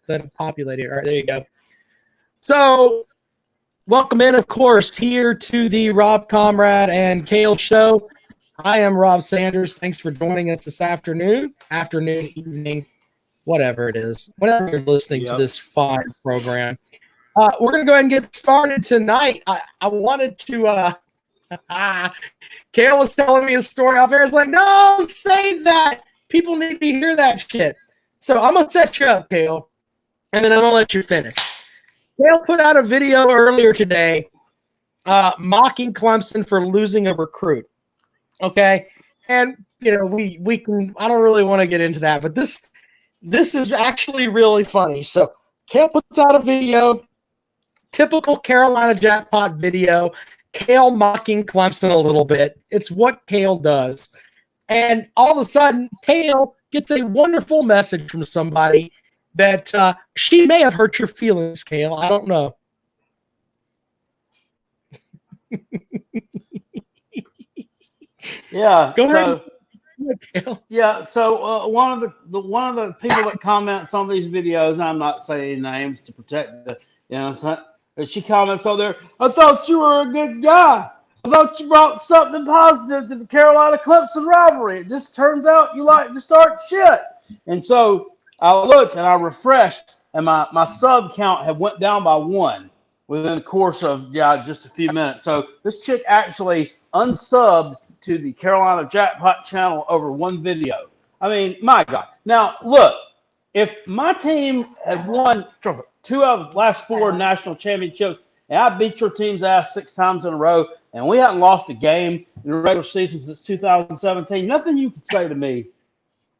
that populated. All right, there you go. So, welcome in, of course, here to the Rob Comrade and Kale Show. I am Rob Sanders. Thanks for joining us this afternoon, evening, whatever it is, whenever you're listening to this fine program. We're going to go ahead and get started tonight. I wanted to, Kale was telling me a story off air. It's like, no, save that. People need to hear that shit. So I'm going to set you up, Kale, and then I'm going to let you finish. Kale put out a video earlier today mocking Clemson for losing a recruit. Okay? And, you know, we can, I don't really want to get into that, but this is actually really funny. So Kale puts out a video, typical Carolina jackpot video, Kale mocking Clemson a little bit. It's what Kale does. And all of a sudden, Kale gets a wonderful message from somebody that she may have hurt your feelings, Kale. I don't know. Yeah. Go ahead. Yeah. So one of the people that comments on these videos, and I'm not saying names to protect the innocent, but she comments on there. I thought you were a good guy. I thought you brought something positive to the Carolina Clemson rivalry. It just turns out you like to start shit. And so I looked and I refreshed, and my sub count had went down by 1 within the course of just a few minutes. So this chick actually unsubbed to the Carolina Jackpot channel over one video. I mean, my God. Now, look, if my team had won 2 out of the last 4 national championships, and I beat your team's ass 6 times in a row, and we hadn't lost a game in the regular season since 2017, nothing you could say to me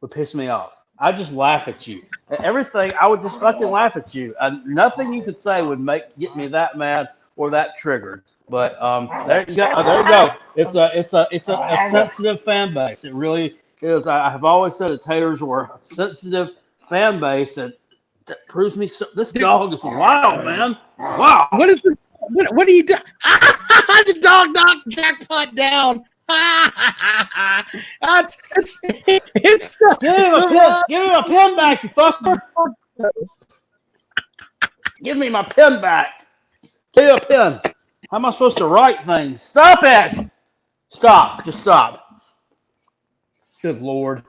would piss me off. I just laugh at you. Everything, I would just fucking laugh at you. Nothing you could say would get me that mad or that triggered. But there you go. There you go. It's a sensitive fan base. It really is. I have always said that Taters were a sensitive fan base that proves me so. This dog is wild, man. Wow. What is the? What do you do? The dog knocked Jackpot down. It's give me my pen back, you fucker. Give me my pen back. Give me a pen. How am I supposed to write things? Stop it. Stop. Just stop. Good Lord.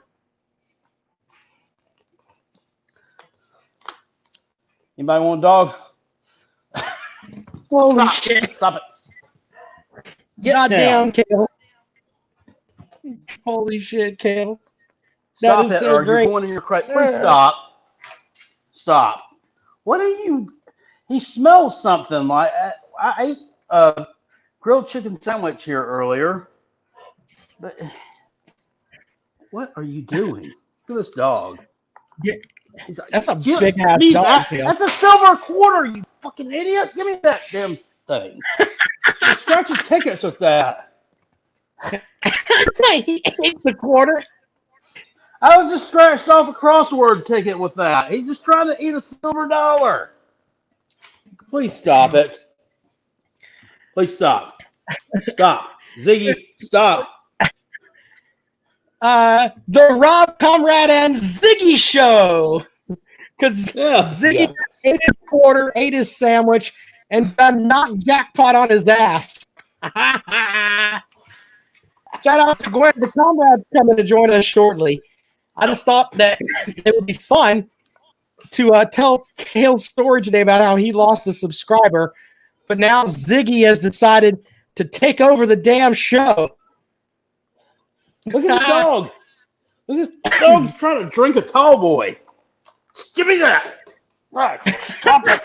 Anybody want a dog? Holy shit. Stop it. Get down, Kale. Holy shit, Kale. Stop it, so or great. You're going in your crate. Please stop. Stop. What are you? He smells something like. I ate a grilled chicken sandwich here earlier. But what are you doing? Look at this dog. Yeah. That's a big ass dog. That's a silver quarter, you fucking idiot. Give me that damn thing. Scratch your tickets with that. He ate the quarter. I was just scratched off a crossword ticket with that. He's just trying to eat a silver dollar. Please stop it. Please stop. Stop. Ziggy, stop. The Rob Comrade and Ziggy Show. Because Ziggy ate his quarter, ate his sandwich, and knocked Jackpot on his ass. Shout out to Gwen, the Comrade's coming to join us shortly. I just thought that it would be fun to tell Kale's story today about how he lost a subscriber, but now Ziggy has decided to take over the damn show. Look at the dog. Look at this dog trying to drink a tall boy. Give me that. Right. Stop it.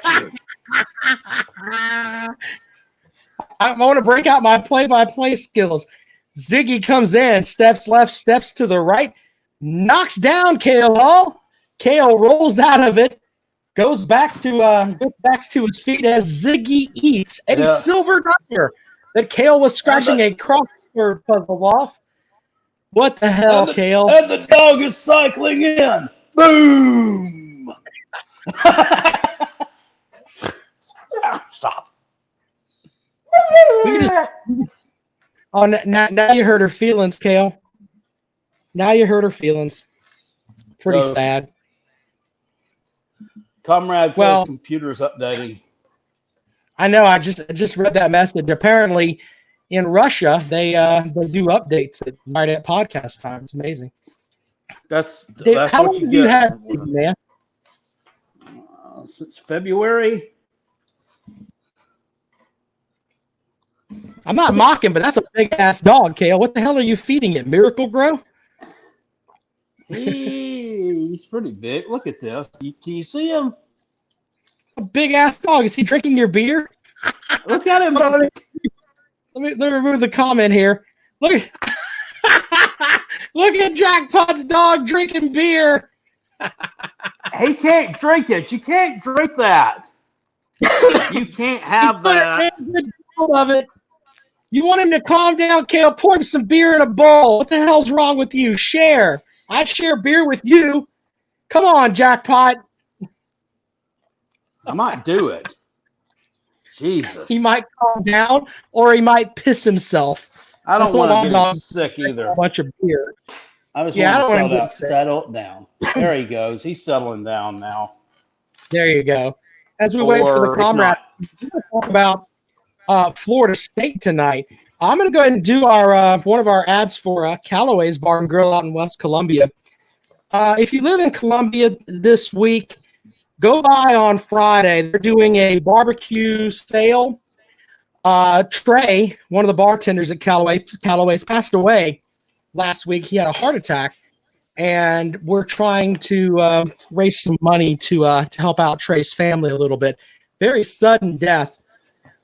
I want to break out my play-by-play skills. Ziggy comes in, steps left, steps to the right, knocks down Kale Hall. Kale rolls out of it, goes back to his feet as Ziggy eats a silver dollar that Kale was scratching a crossword puzzle off. What the hell, Kale? And the dog is cycling in. Boom! Stop. Oh, now you hurt her feelings, Kale. Now you hurt her feelings. Pretty sad. Comrade says Well, computer's updating. I know. I just read that message. Apparently, in Russia, they do updates right at podcast time. It's amazing. That's How what long you have you get. had, man? Since February. I'm not mocking, but that's a big ass dog, Kale. What the hell are you feeding it? Miracle Grow? He's pretty big. Look at this. Can you see him? A big ass dog. Is he drinking your beer? Look at him. Let me remove the comment here. Look at Jackpot's dog drinking beer. He can't drink it. You can't drink that. You can't have that. Of it. You want him to calm down, Kale? Pour him some beer in a bowl. What the hell's wrong with you? Share. I share beer with you. Come on, Jackpot. I might do it. Jesus. He might calm down, or he might piss himself. I don't want to get him sick either. A bunch of beer. I just want to settle down. There he goes. He's settling down now. There you go. As we wait for the comrade, we're going to talk about Florida State tonight. I'm going to go ahead and do our one of our ads for Callaway's Bar and Grill out in West Columbia. If you live in Columbia this week, go by on Friday. They're doing a barbecue sale. Trey, one of the bartenders at Callaway's passed away last week. He had a heart attack, and we're trying to raise some money to help out Trey's family a little bit. Very sudden death.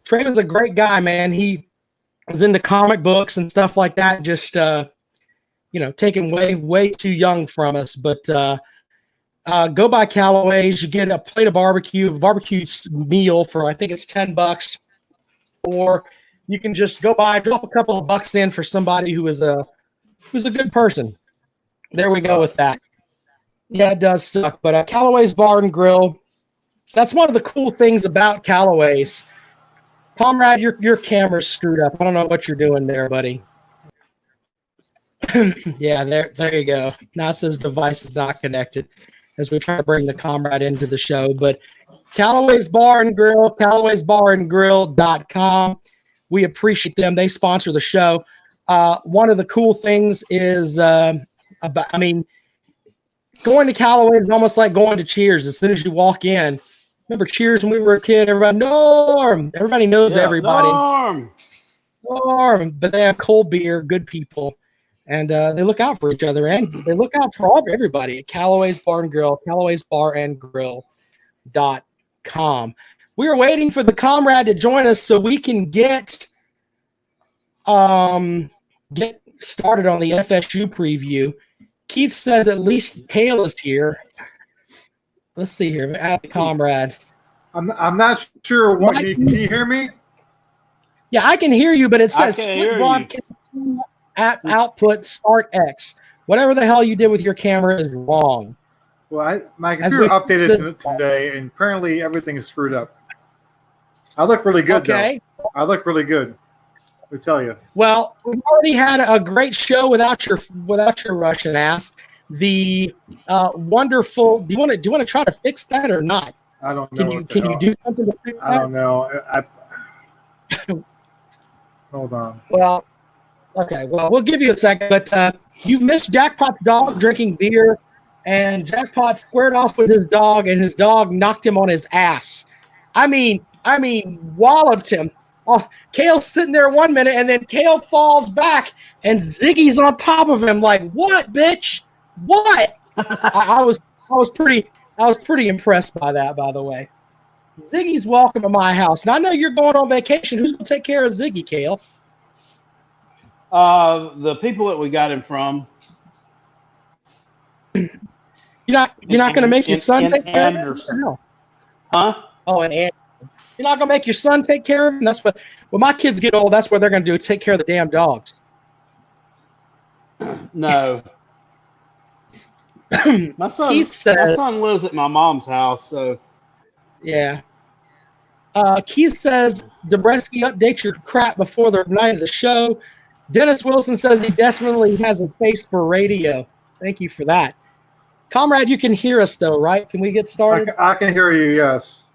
Trey was a great guy, man. He was into comic books and stuff like that. Just taken way too young from us. But go by Callaway's. You get a plate of barbecue meal for I think it's $10, or you can just go by, drop a couple of bucks in for somebody who's a good person. There we go with that. Yeah, it does suck. But Callaway's Bar and Grill. That's one of the cool things about Callaway's. Comrade, your camera's screwed up. I don't know what you're doing there, buddy. Yeah, there you go. Now it says device is not connected as we try to bring the comrade into the show. But Callaway's Bar and Grill, Callaway'sBarandGrill.com. We appreciate them. They sponsor the show. One of the cool things is, going to Callaway is almost like going to Cheers. As soon as you walk in, remember Cheers when we were a kid? Everybody knows everybody. Norm. But they have cold beer, good people, and they look out for each other, and they look out for everybody at Callaway's Bar and Grill, Callaway'sBarandGrill.com. We are waiting for the comrade to join us so we can get started on the FSU preview. Keith says at least Kale is here. Let's see here. At the comrade. I'm not sure what can you hear me? Yeah, I can hear you, but it says split broadcast app output start X. Whatever the hell you did with your camera is wrong. Well, my computer updated today, and apparently everything is screwed up. I look really good, though. I look really good. I tell you. Well, we've already had a great show without your Russian ass. The wonderful. Do you want to try to fix that or not? I don't know. Can you do something to fix that? I don't know. Hold on. Well, okay. Well, we'll give you a second. But you missed Jackpot's dog drinking beer, and Jackpot squared off with his dog, and his dog knocked him on his ass. I mean, walloped him. Oh, Kale's sitting there 1 minute, and then Kale falls back, and Ziggy's on top of him. Like, what, bitch? What? I was pretty impressed by that, by the way. Ziggy's welcome to my house. And I know you're going on vacation. Who's going to take care of Ziggy, Kale? The people that we got him from. You're not going to make your son take care of him? No. Huh? Oh, and Anderson. You're not going to make your son take care of him? That's what. When my kids get old, that's what they're going to do. Take care of the damn dogs. No. My son lives at my mom's house, so yeah. Keith says, Dobreski, update your crap before the night of the show. Dennis Wilson says he desperately has a face for radio. Thank you for that. Comrade, you can hear us though, right? Can we get started? I can hear you. Yes.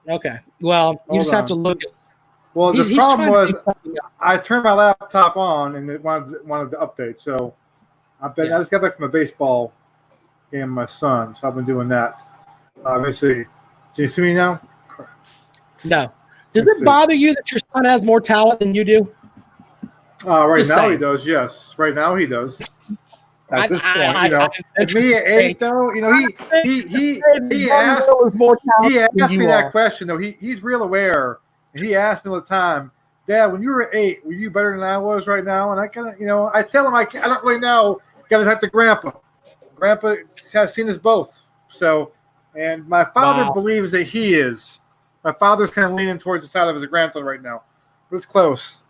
Okay. Well, you just have to look at. Well, the problem was I turned my laptop on and it wanted to update. So I just got back from a baseball game with my son, so I've been doing that. Let me see. Do you see me now? No. Does it bother you that your son has more talent than you do? Right now he does. Yes, right now he does. At this point, me at 8 though, he asked me that question though. He's real aware, and he asked me all the time, Dad, when you were 8, were you better than I was right now? And I kind of, I tell him I don't really know. Got to talk to Grandpa. Grandpa has seen us both. So, and my father believes that he is. My father's kind of leaning towards the side of his grandson right now, but it's close.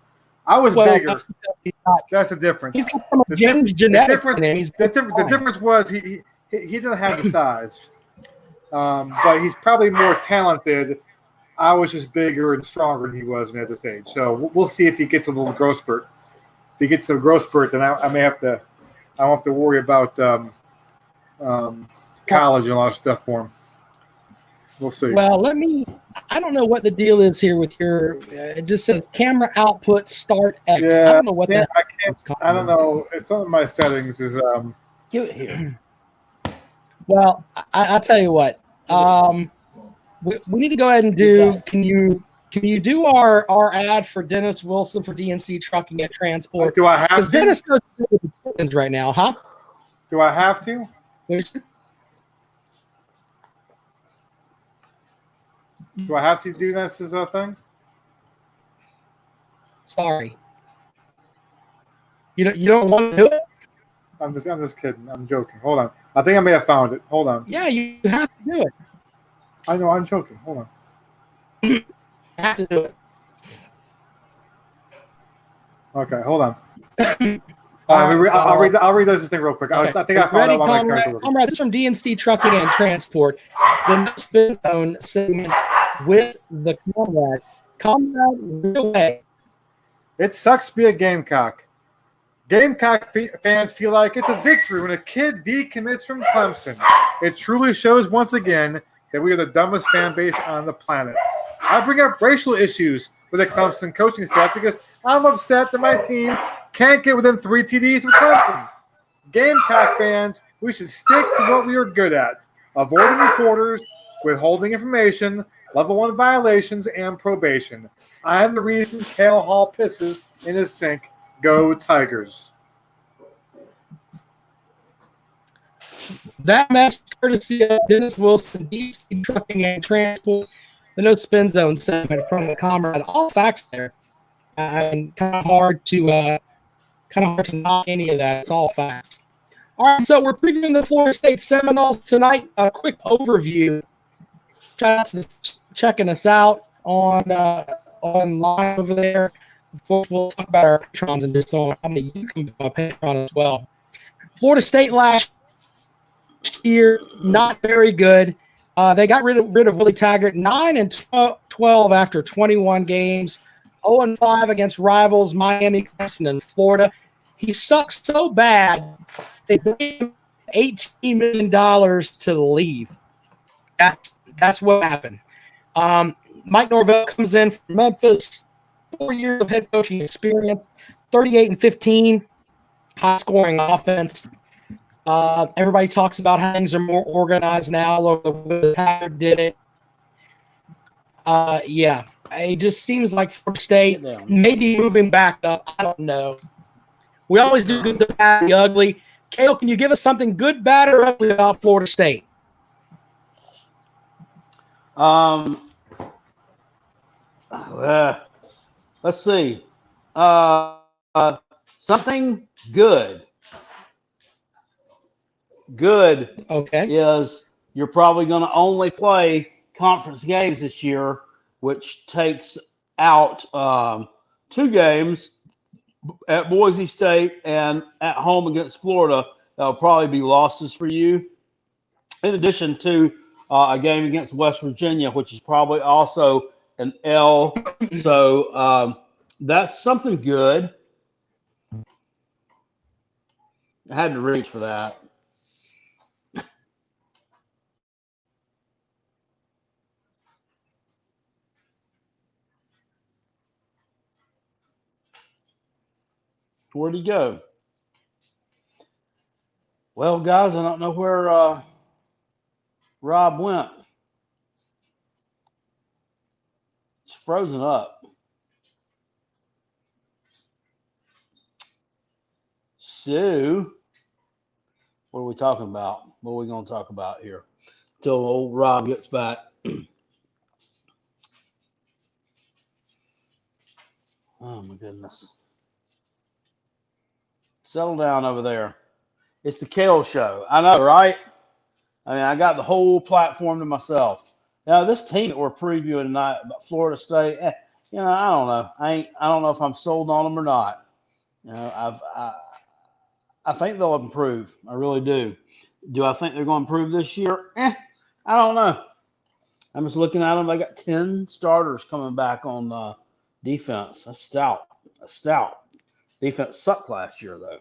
I was bigger. That's the difference. He's got some James genetics in him. The difference was he didn't have the size, but he's probably more talented. I was just bigger and stronger than he was at this age. So we'll see if he gets a little growth spurt. If he gets a growth spurt, then I may have to. I don't have to worry about college and a lot of stuff for him. We'll see. Well, I don't know what the deal is here with your. It just says camera output start X. Yeah, I don't know what that. I don't know. It's on my settings. Is Give it here. Well, I'll tell you what. We need to go ahead and do. Can you do our ad for Dennis Wilson for DNC Trucking and Transport? Do I have to? Because Dennis goes through the chickens right now, huh? Do I have to? Do I have to do this as a thing? Sorry. You don't want to do it? I'm just kidding. I'm joking. Hold on. I think I may have found it. Hold on. Yeah, you have to do it. I know. I'm joking. Hold on. You have to do it. Okay. Hold on. I'll read this thing real quick. Okay. I think I found it on my character. Comrade, this is from DNC Trucking and Transport. The spin zone segment with the Comrade. Comrade, real way. It sucks to be a Gamecock. Gamecock fans feel like it's a victory when a kid decommits from Clemson. It truly shows once again that we are the dumbest fan base on the planet. I bring up racial issues with the Clemson coaching staff because I'm upset that my team can't get within 3 TDs of Clemson. Gamecock fans, we should stick to what we are good at: avoiding reporters, withholding information, level 1 violations, and probation. I am the reason Cale Hall pisses in his sink. Go Tigers. That mess courtesy of Dennis Wilson, DC Trucking and Transport, the No Spin Zone segment from the Comrade. All facts there. And kind of hard to knock any of that. It's all facts. All right, so we're previewing the Florida State Seminoles tonight. A quick overview. Shout out to checking us out online over there. Of course, we'll talk about our patrons and just on. I mean, you can be my patron as well. Florida State last year, not very good. They got rid of Willie Taggart, 9-12 after 21 games, 0-5 against rivals Miami, Clemson, and Florida. He sucks so bad they paid him $18 million to leave. That's what happened. Mike Norvell comes in from Memphis. 4 years of head coaching experience, 38-15, high-scoring offense. Everybody talks about how things are more organized now. The Taggart did it. Yeah, it just seems like Florida State maybe moving back up. I don't know. We always do good, the bad, the ugly. Cale, can you give us something good, bad, or ugly about Florida State? Let's see. Something good. Good. Okay. Is you're probably going to only play conference games this year, which takes out 2 games at Boise State and at home against Florida. That'll probably be losses for you. In addition to a game against West Virginia, which is probably also an L. So that's something good. I had to reach for that. Where'd he go? Well, guys, I don't know where Rob went. It's frozen up. So, what are we talking about? What are we going to talk about here? Till old Rob gets back. Oh, my goodness. Settle down over there. It's the Kale Show. I know, right? I mean, I got the whole platform to myself. Now, this team that we're previewing tonight, about Florida State, I don't know. I don't know if I'm sold on them or not. I think they'll improve. I really do. Do I think they're going to improve this year? I don't know. I'm just looking at them. They got 10 starters coming back on defense. That's stout. That's stout. Defense sucked last year, though,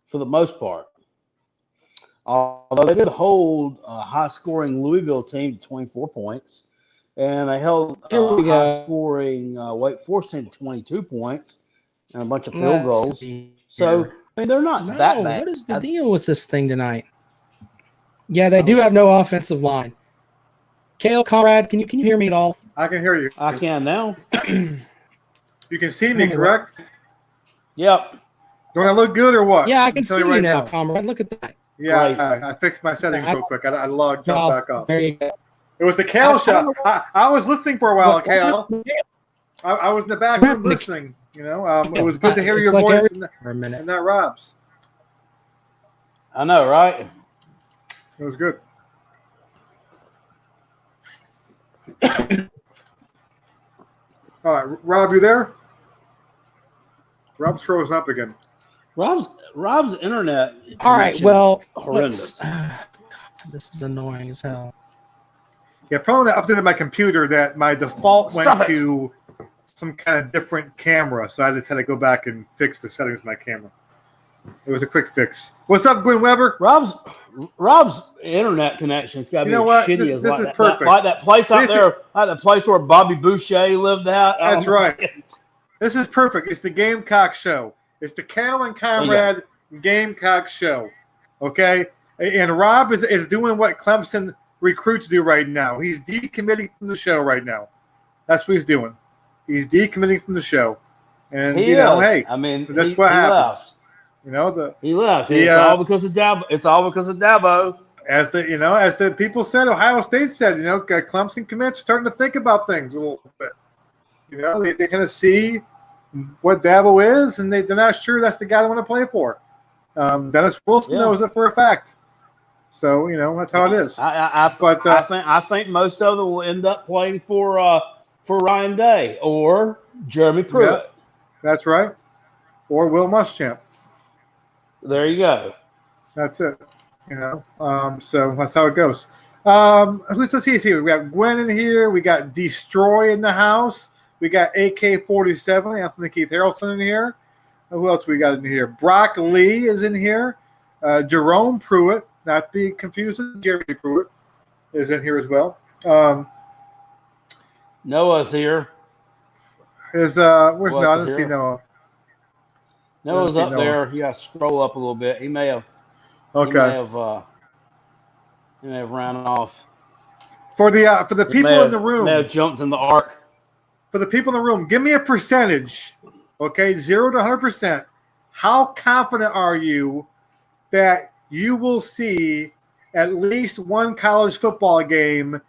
for the most part. Although they did hold a high-scoring Louisville team to 24 points, and they held a high-scoring Wake Forest team to 22 points and a bunch of field goals. So, I mean, they're not that bad. What is the deal with this thing tonight? Yeah, they do have no offensive line. Kale, Conrad, can you hear me at all? I can hear you. I can now. You can see me, correct? Yep. Don't I look good or what? Yeah, I can see you now, Conrad. Look at that. Yeah, right. I fixed my settings real quick. I logged back up. There you go. It was the Kale Show. I was listening for a while, Kale. I was in the back room listening. It was good to hear your voice and that Rob's. I know, right? It was good. All right, Rob, you there? Rob's frozen up again. Rob's internet. All right, well, horrendous. This is annoying as hell. Yeah, probably I updated my computer that my default went to some kind of different camera, so I just had to go back and fix the settings of my camera. It was a quick fix. What's up, Gwen Weber? Rob's internet connection's got to be shitty as this is perfect. Like that place out there, like the place where Bobby Boucher lived at. That's right. This is perfect. It's the Gamecock Show. It's the Cal and Conrad Gamecock Show. Okay? And Rob is doing what Clemson recruits do right now. He's decommitting from the show right now. That's what he's doing. He's decommitting from the show. And, hey, I mean, that's what happens. Left. He left. It's all because of Dabo. It's all because of Dabo. As the people said, Ohio State said, Clemson commits starting to think about things a little bit. They kind of see what Dabo is, and they're not sure that's the guy they want to play for. Dennis Wilson knows it for a fact. So that's how it is. I think most of them will end up playing for Ryan Day or Jeremy Pruitt. Yeah, that's right. Or Will Muschamp. There you go. That's it. So that's how it goes. Let's see here. We got Gwen in here. We got Destroy in the house. We got AK-47. Anthony Keith Harrelson in here. Who else we got in here? Brock Lee is in here. Jerome Pruitt, not to be confused with Jeremy Pruitt, is in here as well. Noah's here. Where's Noah? I didn't see Noah. Noah's up there. You got to scroll up a little bit. He may have. Okay. He may have ran off. For the people in the room. May have jumped in the ark. For the people in the room, give me a percentage. Okay, 0 to 100%. How confident are you that you will see at least one college football game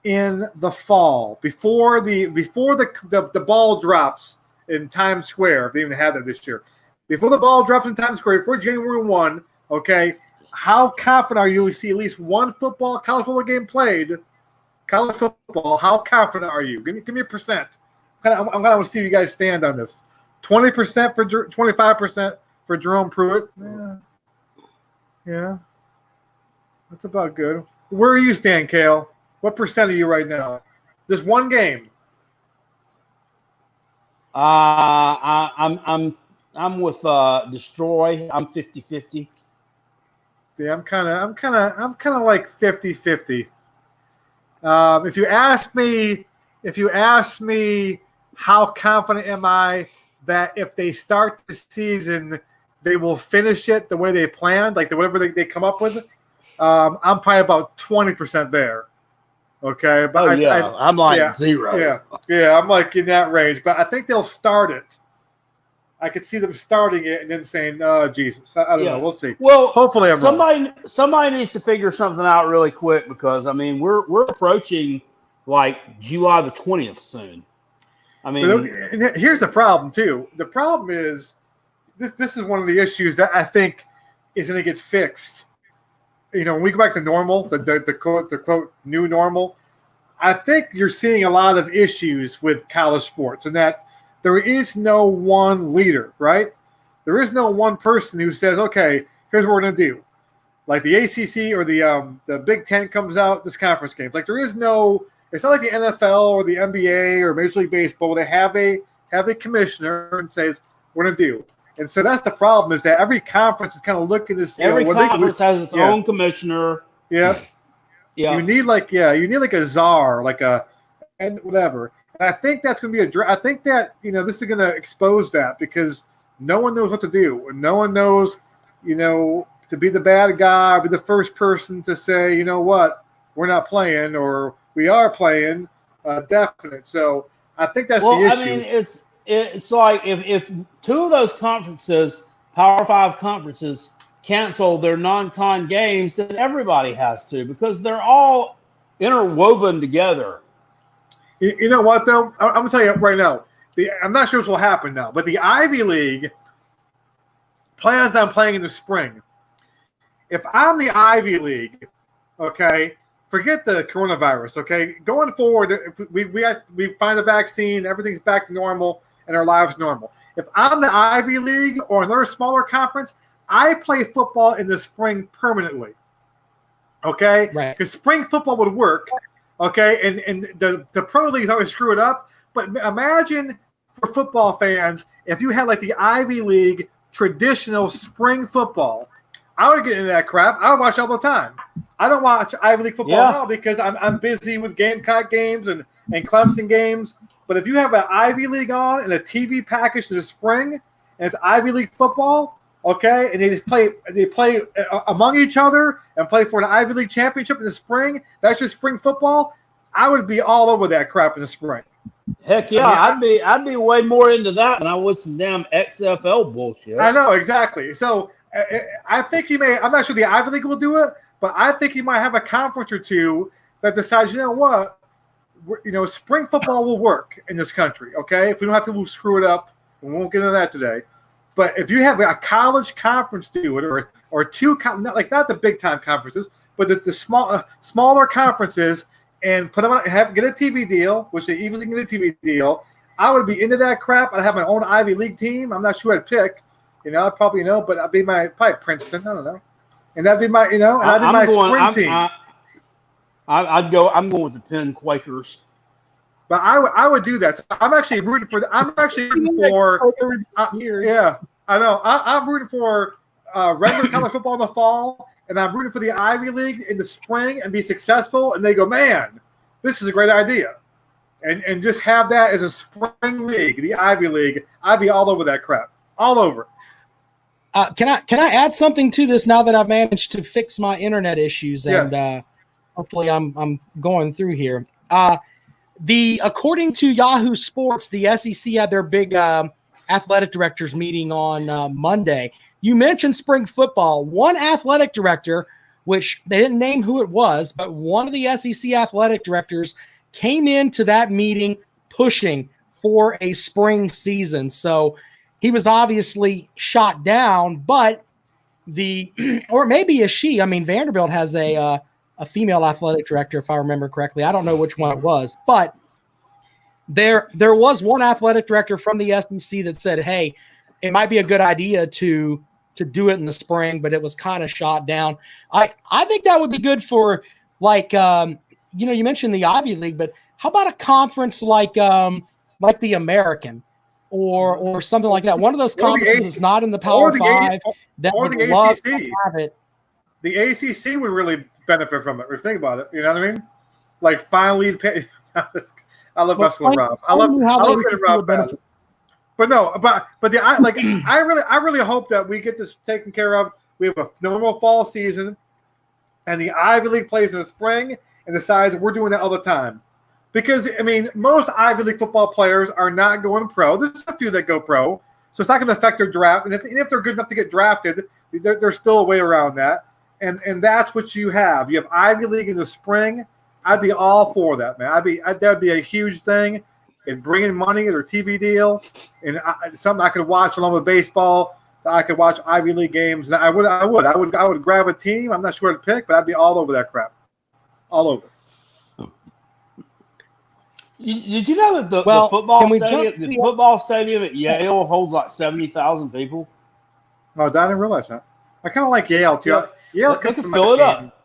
in the fall before the ball drops in Times Square? If they even have that this year, before the ball drops in Times Square, before January 1, okay, how confident are you to see at least one college football game played? College football, how confident are you? Give me a percent. I'm going to see where you guys stand on this. 20% for 25% for Jerome Pruitt. Yeah. That's about good. Where are you stand, Kale? What percent are you right now? Just one game. I'm with Destroy. I'm 50-50. Yeah, I'm kind of like 50-50. If you ask me how confident am I that if they start the season, they will finish it the way they planned, like whatever they come up with. I'm probably about 20% there. Okay, but I'm like 0. Yeah, I'm like in that range. But I think they'll start it. I could see them starting it and then saying, "Oh, Jesus, I don't know. We'll see." Well, hopefully, I'm wrong. Somebody needs to figure something out really quick because I mean we're approaching like July the 20th soon. I mean, but here's the problem too. The problem is this is one of the issues that I think is going to get fixed. You know, when we go back to normal, the quote new normal, I think you're seeing a lot of issues with college sports, and that there is no one leader, right? There is no one person who says, "Okay, here's what we're going to do." Like the ACC or the Big Ten comes out, this conference games. Like there is no. It's not like the NFL or the NBA or Major League Baseball. They have a commissioner and says, "We're going to do." And so that's the problem, is that every conference is kind of looking to see. Every conference has its own commissioner. Yeah. Yeah. You need like a czar, and whatever. And I think that's going to be I think that, this is going to expose that because no one knows what to do. And no one knows, to be the bad guy or be the first person to say, you know what, we're not playing or we are playing, definite. So I think that's the issue. I mean, it's like if two of those conferences, Power 5 conferences, cancel their non-con games, then everybody has to because they're all interwoven together. You know what, though? I'm going to tell you right now. I'm not sure this will happen now, but the Ivy League plans on playing in the spring. If I'm the Ivy League, okay, forget the coronavirus, okay? Going forward, if we find a vaccine, everything's back to normal, and our lives normal. If I'm the Ivy League or another smaller conference, I play football in the spring permanently. Okay? Right. Because spring football would work. Okay? And the pro leagues always screw it up. But imagine for football fans, if you had like the Ivy League traditional spring football, I would get into that crap. I would watch all the time. I don't watch Ivy League football now because I'm busy with Gamecock games and Clemson games. But if you have an Ivy League on and a TV package in the spring, and it's Ivy League football, okay, and they play among each other and play for an Ivy League championship in the spring, that's your spring football, I would be all over that crap in the spring. Heck yeah, I'd be way more into that than I would some damn XFL bullshit. I know, exactly. So I think I'm not sure the Ivy League will do it, but I think you might have a conference or two that decides, you know what, spring football will work in this country, okay? If we don't have people who screw it up, we won't get into that today. But if you have a college conference do it, or two, not the big time conferences, but the smaller conferences, and put them on, get a TV deal, which they easily get a TV deal. I would be into that crap. I'd have my own Ivy League team. I'm not sure who I'd pick. I'd probably but I'd be probably Princeton. I don't know, and that'd be my spring team. I'm going with the Penn Quakers. But I would do that. So I'm actually rooting for. Yeah, I know. I'm rooting for regular college football in the fall, and I'm rooting for the Ivy League in the spring and be successful. And they go, man, this is a great idea, and just have that as a spring league, the Ivy League. I'd be all over that crap, all over. Can I add something to this now that I've managed to fix my internet issues and hopefully I'm going through here. According to Yahoo Sports, the SEC had their big athletic directors meeting on Monday. You mentioned spring football. One athletic director, which they didn't name who it was, but one of the SEC athletic directors came into that meeting pushing for a spring season. So he was obviously shot down, but or maybe a she. I mean, Vanderbilt has a female athletic director, if I remember correctly. I don't know which one it was, but there was one athletic director from the SEC that said, hey, it might be a good idea to do it in the spring, but it was kind of shot down. I think that would be good for you mentioned the Ivy League, but how about a conference like the American or something like that? One of those conferences that's not in the Power 5 that would love to have it. The ACC would really benefit from it. If you think about it, you know what I mean? Like finally, I love wrestling Rob. I love Rob. But I really hope that we get this taken care of. We have a normal fall season, and the Ivy League plays in the spring and decides we're doing that all the time. Because I mean, most Ivy League football players are not going pro. There's a few that go pro, so it's not going to affect their draft. And if they're good enough to get drafted, there's still a way around that. And that's what you have. You have Ivy League in the spring. I'd be all for that, man. That'd be a huge thing. And bringing money to their TV deal, and something I could watch along with baseball. I could watch Ivy League games. I would grab a team. I'm not sure what to pick, but I'd be all over that crap, all over. Did you know that the football stadium at Yale holds like 70,000 people? No, I didn't realize that. I kind of like Yale too. Yale they can fill it up.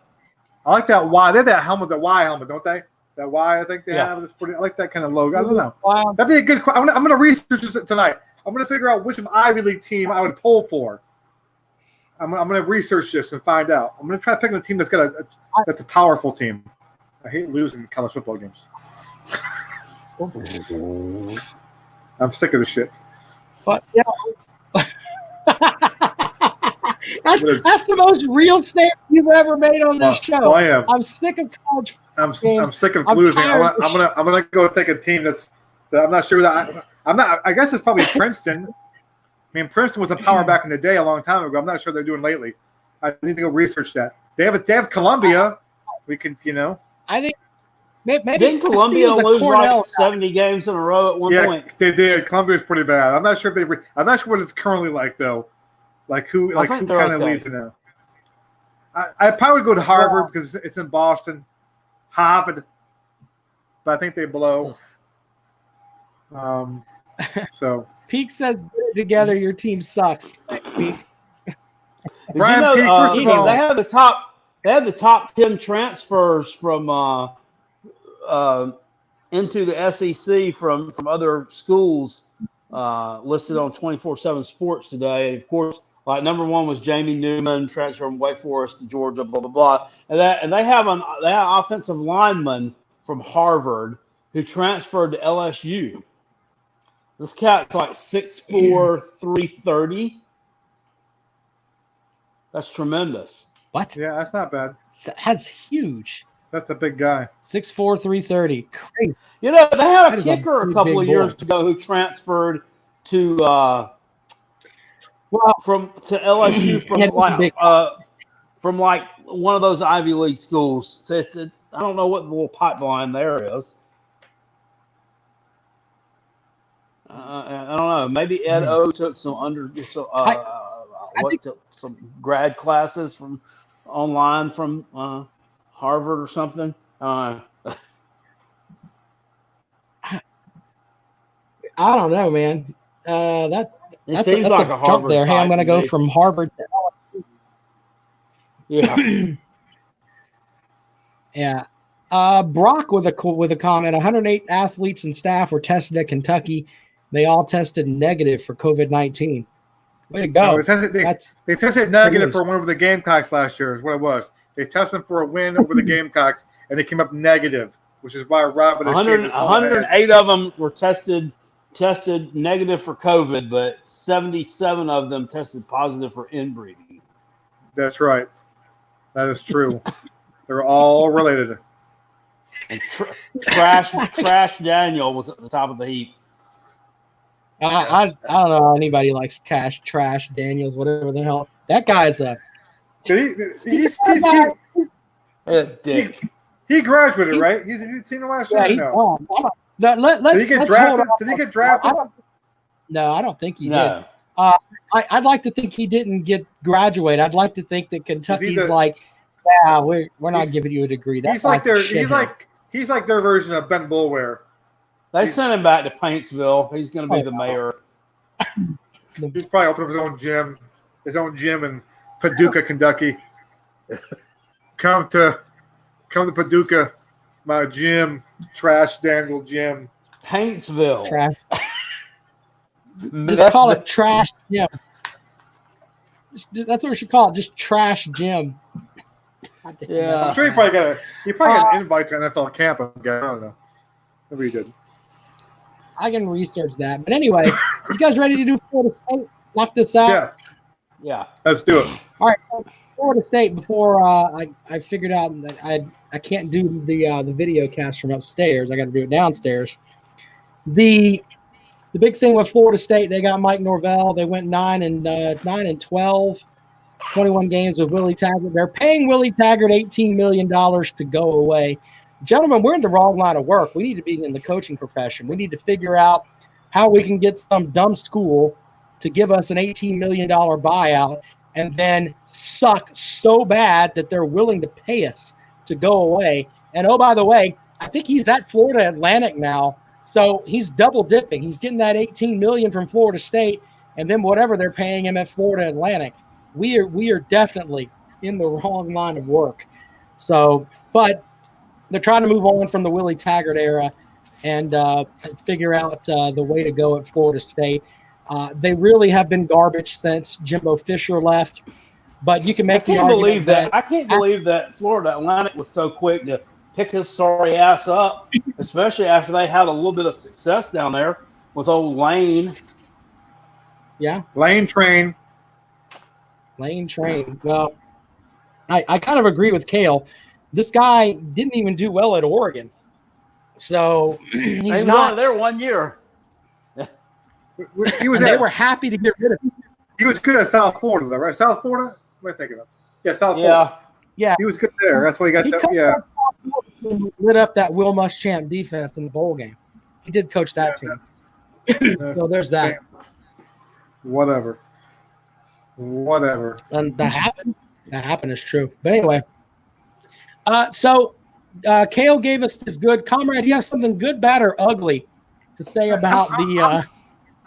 I like that Y. They have that helmet, the Y helmet, don't they? That Y, I think they have. It's pretty. I like that kind of logo. I don't know. Wow. That'd be a good. I'm gonna research this tonight. I'm gonna figure out which Ivy League team I would pull for. I'm gonna research this and find out. I'm gonna try picking a team that's got that's a powerful team. I hate losing college football games. I'm sick of this shit. But yeah. That's the most real statement you've ever made on this show. I am. I'm sick of college. I'm sick of losing. I'm gonna go take a team that I'm not sure that I'm not. I guess it's probably Princeton. I mean, Princeton was a power back in the day, a long time ago. I'm not sure they're doing lately. I need to go research that. They have Columbia. We can, I think maybe didn't Columbia lose like 70 games in a row at one point? Yeah, they did. Columbia's pretty bad. I'm not sure if I'm not sure what it's currently like though. Who kind of leads it now? I probably would go to Harvard because it's in Boston. Harvard, but I think they blow. So Peak says, "Get it together, your team sucks." Peak. Brian Peak, first of all, they have the top 10 transfers from into the SEC from other schools listed on 24/7 Sports today. And of course, like number 1 was Jamie Newman, transfer from Wake Forest to Georgia, blah blah blah. And they have an offensive lineman from Harvard who transferred to LSU. This cat's like 6'4", 330. That's tremendous. What? Yeah, that's not bad. That's huge. That's a big guy. 6'4", 330. Crazy. They had a kicker a couple of years ago who transferred to to LSU from one of those Ivy League schools. So I don't know what the little pipeline there is. I don't know. Maybe Ed O took some some grad classes from online from Harvard or something. I don't know, man. That's seems a like a jump Harvard there. Hey, I'm going to go me. from Harvard to LSU. Yeah. Yeah. Brock with a comment. 108 athletes and staff were tested at Kentucky. They all tested negative for COVID-19. Way to go! No, they tested negative for one of the Gamecocks last year. Is what it was. They tested them for a win over the Gamecocks, and they came up negative, which is why Robin. 108 of them were tested negative for COVID, but 77 of them tested positive for inbreeding. That's right. That is true. They're all related. And Trash Daniel was at the top of the heap. I don't know how anybody likes Trash Daniels, whatever the hell. That guy's a dick. He graduated, right? He's seen the last year. No. Did he get drafted? Did he get drafted? No, I don't think he did. I'd like to think he didn't get graduate. I'd like to think that Kentucky's we're not giving you a degree. He's like their version of Ben Boulware. They sent him back to Paintsville. He's going to be the mayor. He's probably opened up his own gym in Paducah, Kentucky. Come to Paducah, my gym, Trash Daniel Gym. Paintsville. Trash. Just call it Trash Gym. That's what we should call it. Just Trash Gym. Yeah, I'm sure he probably got an invite to NFL camp. I don't know. Maybe he did. I can research that. But anyway, You guys ready to do Florida State? Knock this out? Yeah. Yeah. Let's do it. All right. Florida State, before I figured out that I can't do the video cast from upstairs. I got to do it downstairs. The big thing with Florida State, they got Mike Norvell. They went 9-12, 21 games with Willie Taggart. They're paying Willie Taggart $18 million to go away. Gentlemen, we're in the wrong line of work. We need to be in the coaching profession. We need to figure out how we can get some dumb school to give us an $18 million buyout and then suck so bad that they're willing to pay us to go away. And, oh, by the way, I think he's at Florida Atlantic now. So he's double dipping. He's getting that $18 million from Florida State and then whatever they're paying him at Florida Atlantic. We are definitely in the wrong line of work. So, but they're trying to move on from the Willie Taggart era and figure out the way to go at Florida State. They really have been garbage since Jimbo Fisher left, but you can make the argument that I can't believe that Florida Atlantic was so quick to pick his sorry ass up, especially after they had a little bit of success down there with old Lane. Yeah, Lane Train. Well, I kind of agree with Cale. This guy didn't even do well at Oregon, so he's not there 1 year. He was they were happy to get rid of him. He was good at South Florida, though, right? South Florida? What am I thinking of? Yeah, South Florida. Yeah. He was good there. That's why he got that. Yeah. Lit up that Will Muschamp defense in the bowl game. He did coach that team. So there's that. Whatever. And that happened. That happened is true. But anyway, Cale gave us this good. Comrade, you have something good, bad, or ugly to say about the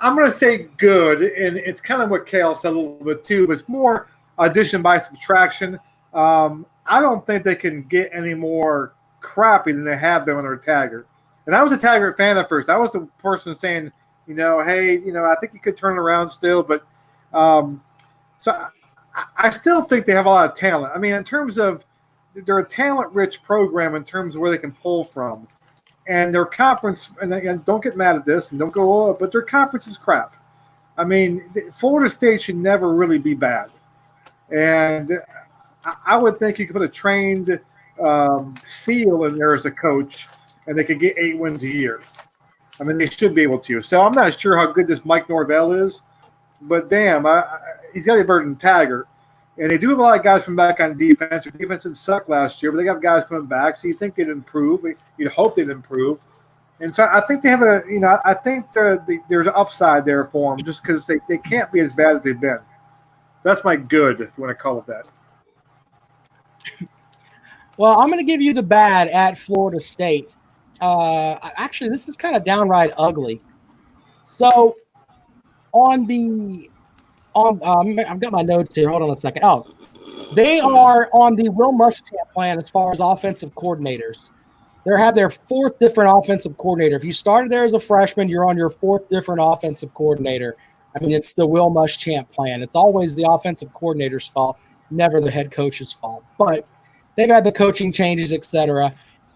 I'm going to say good, and it's kind of what Cale said a little bit too, but it's more addition by subtraction. I don't think they can get any more crappy than they have been when they're Taggart. And I was a Taggart fan at first. I was the person saying, hey, I think you could turn it around still, but so I still think they have a lot of talent. I mean, in terms of they're a talent-rich program in terms of where they can pull from. And their conference, and don't get mad at this and don't go, but their conference is crap. I mean, Florida State should never really be bad. And I would think you could put a trained SEAL in there as a coach, and they could get 8 wins a year. I mean, they should be able to. So I'm not sure how good this Mike Norvell is, but damn, he's got to be better than Taggart. And they do have a lot of guys coming back on defense. Their defense didn't suck last year, but they got guys coming back, so you think they'd improve. You'd hope they'd improve. And so I think they have I think there's an upside there for them just because they can't be as bad as they've been. That's my good, if you want to call it that. Well, I'm going to give you the bad at Florida State. Actually, this is kind of downright ugly. So I've got my notes here. Hold on a second. Oh, they are on the Will Muschamp plan as far as offensive coordinators. They have their 4th different offensive coordinator. If you started there as a freshman, you're on your 4th different offensive coordinator. I mean, it's the Will Muschamp plan. It's always the offensive coordinator's fault, never the head coach's fault. But they've had the coaching changes, etc.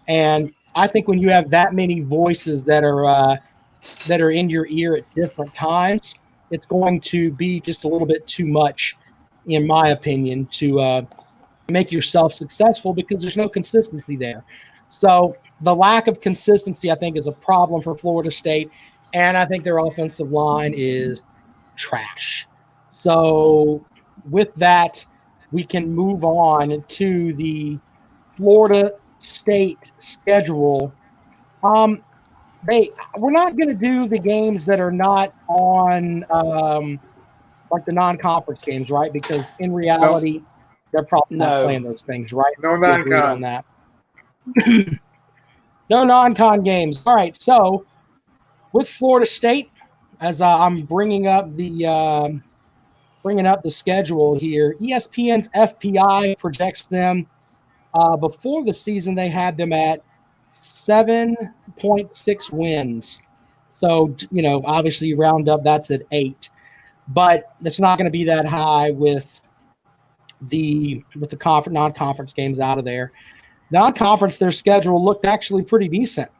And I think when you have that many voices that are in your ear at different times, it's going to be just a little bit too much, in my opinion, to make yourself successful because there's no consistency there. So the lack of consistency, I think, is a problem for Florida State, and I think their offensive line is trash. So with that, we can move on to the Florida State schedule. We're not going to do the games that are not on like the non-conference games, right? Because in reality, they're probably not playing those things, right? No non-con on that. No non-con games. All right. So with Florida State, as I'm bringing up the schedule here, ESPN's FPI projects them before the season. They had them at 7.6 wins. So, obviously you round up, that's at 8. But it's not going to be that high with the non-conference games out of there. Non-conference, their schedule looked actually pretty decent.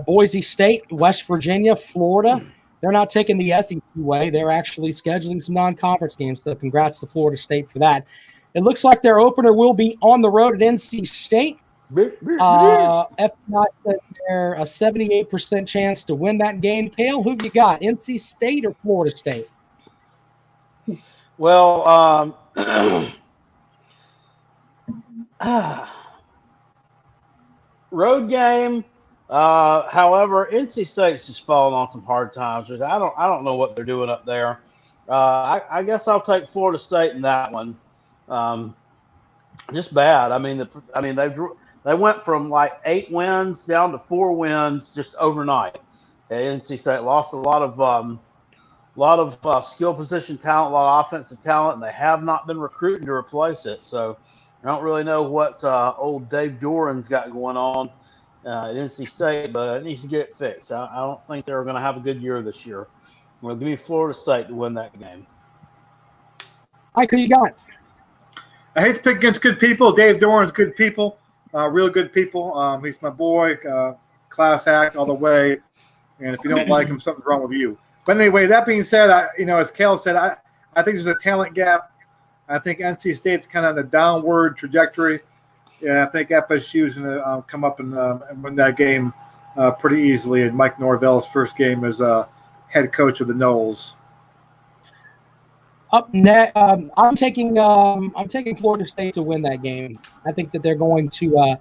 Boise State, West Virginia, Florida, They're not taking the SEC way. They're actually scheduling some non-conference games. So congrats to Florida State for that. It looks like their opener will be on the road at NC State. FBI says they're a 78% chance to win that game. Cale, who have you got, NC State or Florida State? Well, road game. However, NC State's just falling on some hard times. I don't know what they're doing up there. I guess I'll take Florida State in that one. Just bad. I mean, they went from like 8 wins down to 4 wins just overnight. NC State lost a lot of skill position talent, a lot of offensive talent, and they have not been recruiting to replace it. So I don't really know what old Dave Doran's got going on at NC State, but it needs to get fixed. I don't think they're going to have a good year this year. Well, give me Florida State to win that game. Mike, who you got? I hate to pick against good people. Dave Doran's good people, real good people. He's my boy, class act all the way. And if you don't like him, something's wrong with you. But anyway, that being said, as Cale said, I think there's a talent gap. I think NC State's kind of on the downward trajectory. Yeah, I think FSU is going to come up and win that game pretty easily. And Mike Norvell's first game as head coach of the Noles. Up next, I'm taking Florida State to win that game. I think that they're going to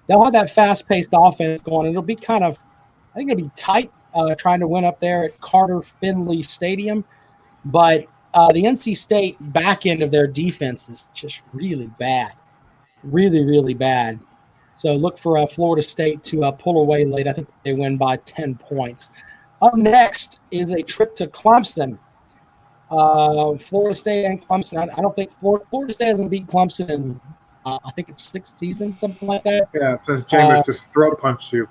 they'll have that fast-paced offense going. It'll be I think it'll be tight trying to win up there at Carter Finley Stadium. But the NC State back end of their defense is just really bad, really, really bad. So look for Florida State to pull away late. I think they win by 10 points. Up next is a trip to Clemson. Florida State and Clemson. I don't think Florida State hasn't beat Clemson in I think it's 6 seasons, something like that. Yeah, because Jameis just throat punched you.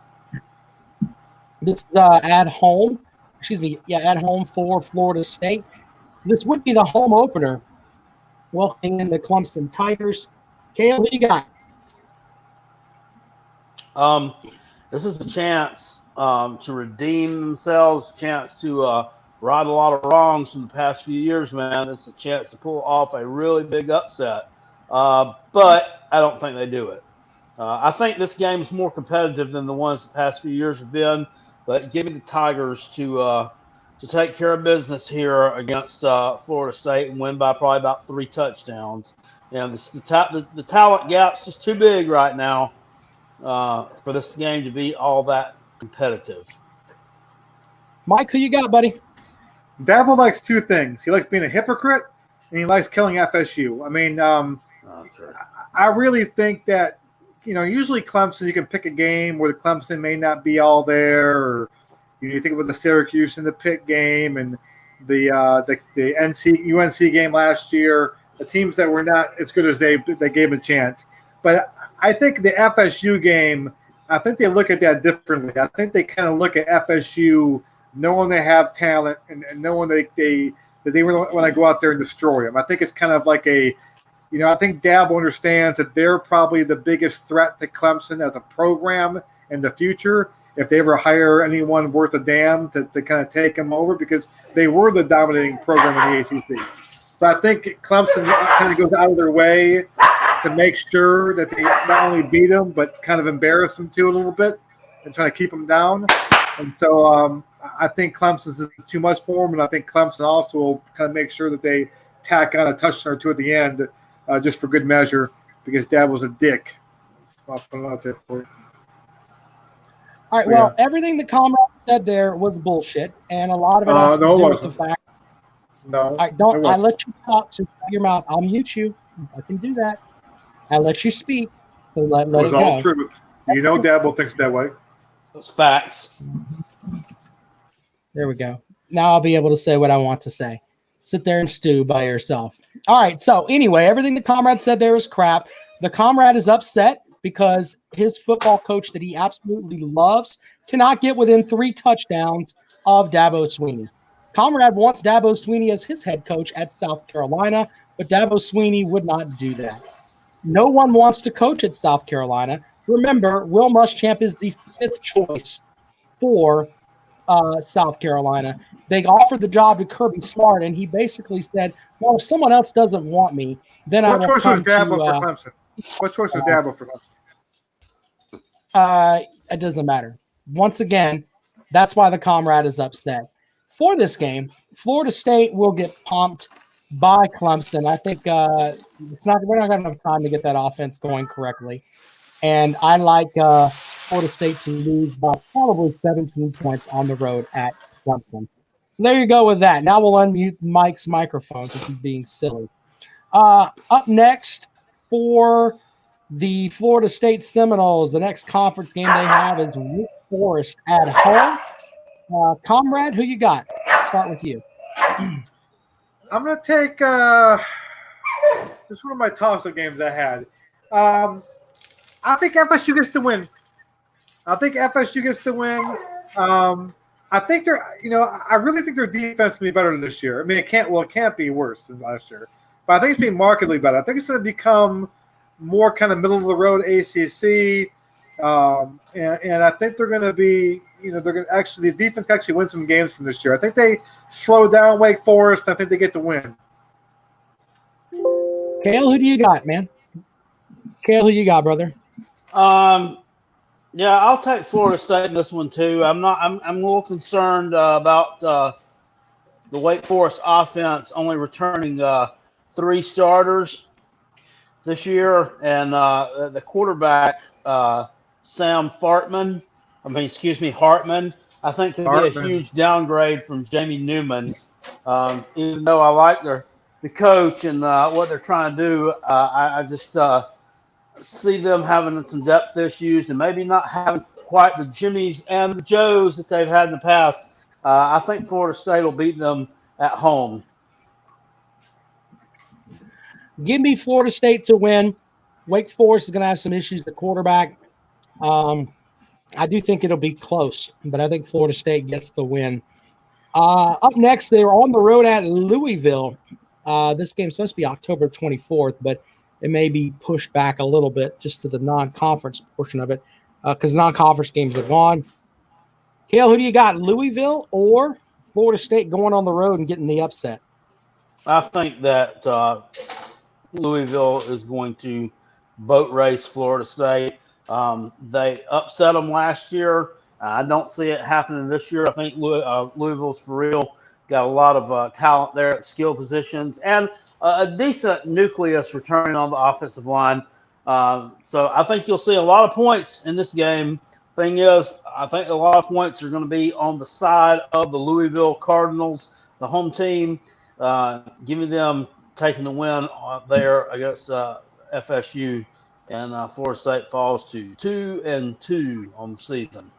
This is at home. At home for Florida State. So this would be the home opener. Welcoming in the Clemson Tigers. Cale, who you got? This is a chance to redeem themselves, a chance to right a lot of wrongs from the past few years, man. This is a chance to pull off a really big upset. But I don't think they do it. I think this game is more competitive than the ones the past few years have been. But give me the Tigers to take care of business here against Florida State and win by probably about 3 touchdowns. The talent gap's just too big right now for this game to be all that competitive. Mike, who you got, buddy? Dabo likes 2 things. He likes being a hypocrite, and he likes killing FSU. I mean, I really think that, usually Clemson, you can pick a game where the Clemson may not be all there, or you think about the Syracuse and the Pitt game and the UNC game last year, the teams that were not as good as they gave a chance. But I think the FSU game, I think they look at that differently. I think they kind of look at FSU knowing they have talent and knowing that they want to go out there and destroy them. I think it's kind of like I think Dabo understands that they're probably the biggest threat to Clemson as a program in the future if they ever hire anyone worth a damn to kind of take them over, because they were the dominating program in the ACC. So I think Clemson kind of goes out of their way to make sure that they not only beat them but kind of embarrass them too a little bit and try to keep them down. And so I think Clemson's is too much for them, and I think Clemson also will kind of make sure that they tack on a touchdown or 2 at the end just for good measure, because Dad was a dick. I'll put it out there for you. All right, everything the comrade said there was bullshit, and a lot of it has to do with the fact. No, I let you talk, so shut your mouth. I'll mute you. I can do that. I let you speak, so let it go. It was all truth. Dabo thinks that way. Those facts. There we go. Now I'll be able to say what I want to say. Sit there and stew by yourself. All right, so anyway, everything the comrade said there is crap. The comrade is upset because his football coach that he absolutely loves cannot get within 3 touchdowns of Dabo Swinney. Comrade wants Dabo Swinney as his head coach at South Carolina, but Dabo Swinney would not do that. No one wants to coach at South Carolina. Remember, Will Muschamp is the 5th choice for South Carolina. They offered the job to Kirby Smart, and he basically said, well, if someone else doesn't want me, then I What will choice come was Dabo to, for Clemson? What choice was Dabo for Clemson? it doesn't matter. Once again, that's why the comrade is upset. For this game, Florida State will get pumped by Clemson. I think we're not going to have time to get that offense going correctly. And I like Florida State to lose by probably 17 points on the road at Clemson. So there you go with that. Now we'll unmute Mike's microphone since he's being silly. Up next for the Florida State Seminoles, the next conference game they have is Wake Forest at home. Comrade, who you got? Start with you. I'm going to take this is one of my toss-up games I had. I think FSU gets the win. I think I really think their defense will be better this year. I mean, it can't be worse than last year. But I think it's being markedly better. I think it's going to become more kind of middle-of-the-road ACC. And I think they're going to be, the defense can actually win some games from this year. I think they slow down Wake Forest. I think they get the win. Kale, who do you got, man? Kale, who you got, brother? Yeah, I'll take Florida State in this one too. I'm a little concerned about the Wake Forest offense only returning 3 starters this year, and the quarterback Sam Hartman, I think could be a huge downgrade from Jamie Newman. Even though I like the coach and what they're trying to do, I just see them having some depth issues and maybe not having quite the Jimmies and the Joes that they've had in the past. I think Florida State will beat them at home. Give me Florida State to win. Wake Forest is going to have some issues at quarterback. I do think it'll be close, but I think Florida State gets the win. Up next, they're on the road at Louisville. This game's supposed to be October 24th, but it may be pushed back a little bit just to the non-conference portion of it because non-conference games are gone. Kale, who do you got, Louisville or Florida State going on the road and getting the upset? I think that Louisville is going to boat race Florida State. They upset them last year. I don't see it happening this year. I think Louisville's for real. Got a lot of talent there at skill positions and a decent nucleus returning on the offensive line. So I think you'll see a lot of points in this game. Thing is, I think a lot of points are going to be on the side of the Louisville Cardinals, the home team, giving them taking the win there against FSU. And Florida State falls to 2-2 on the season.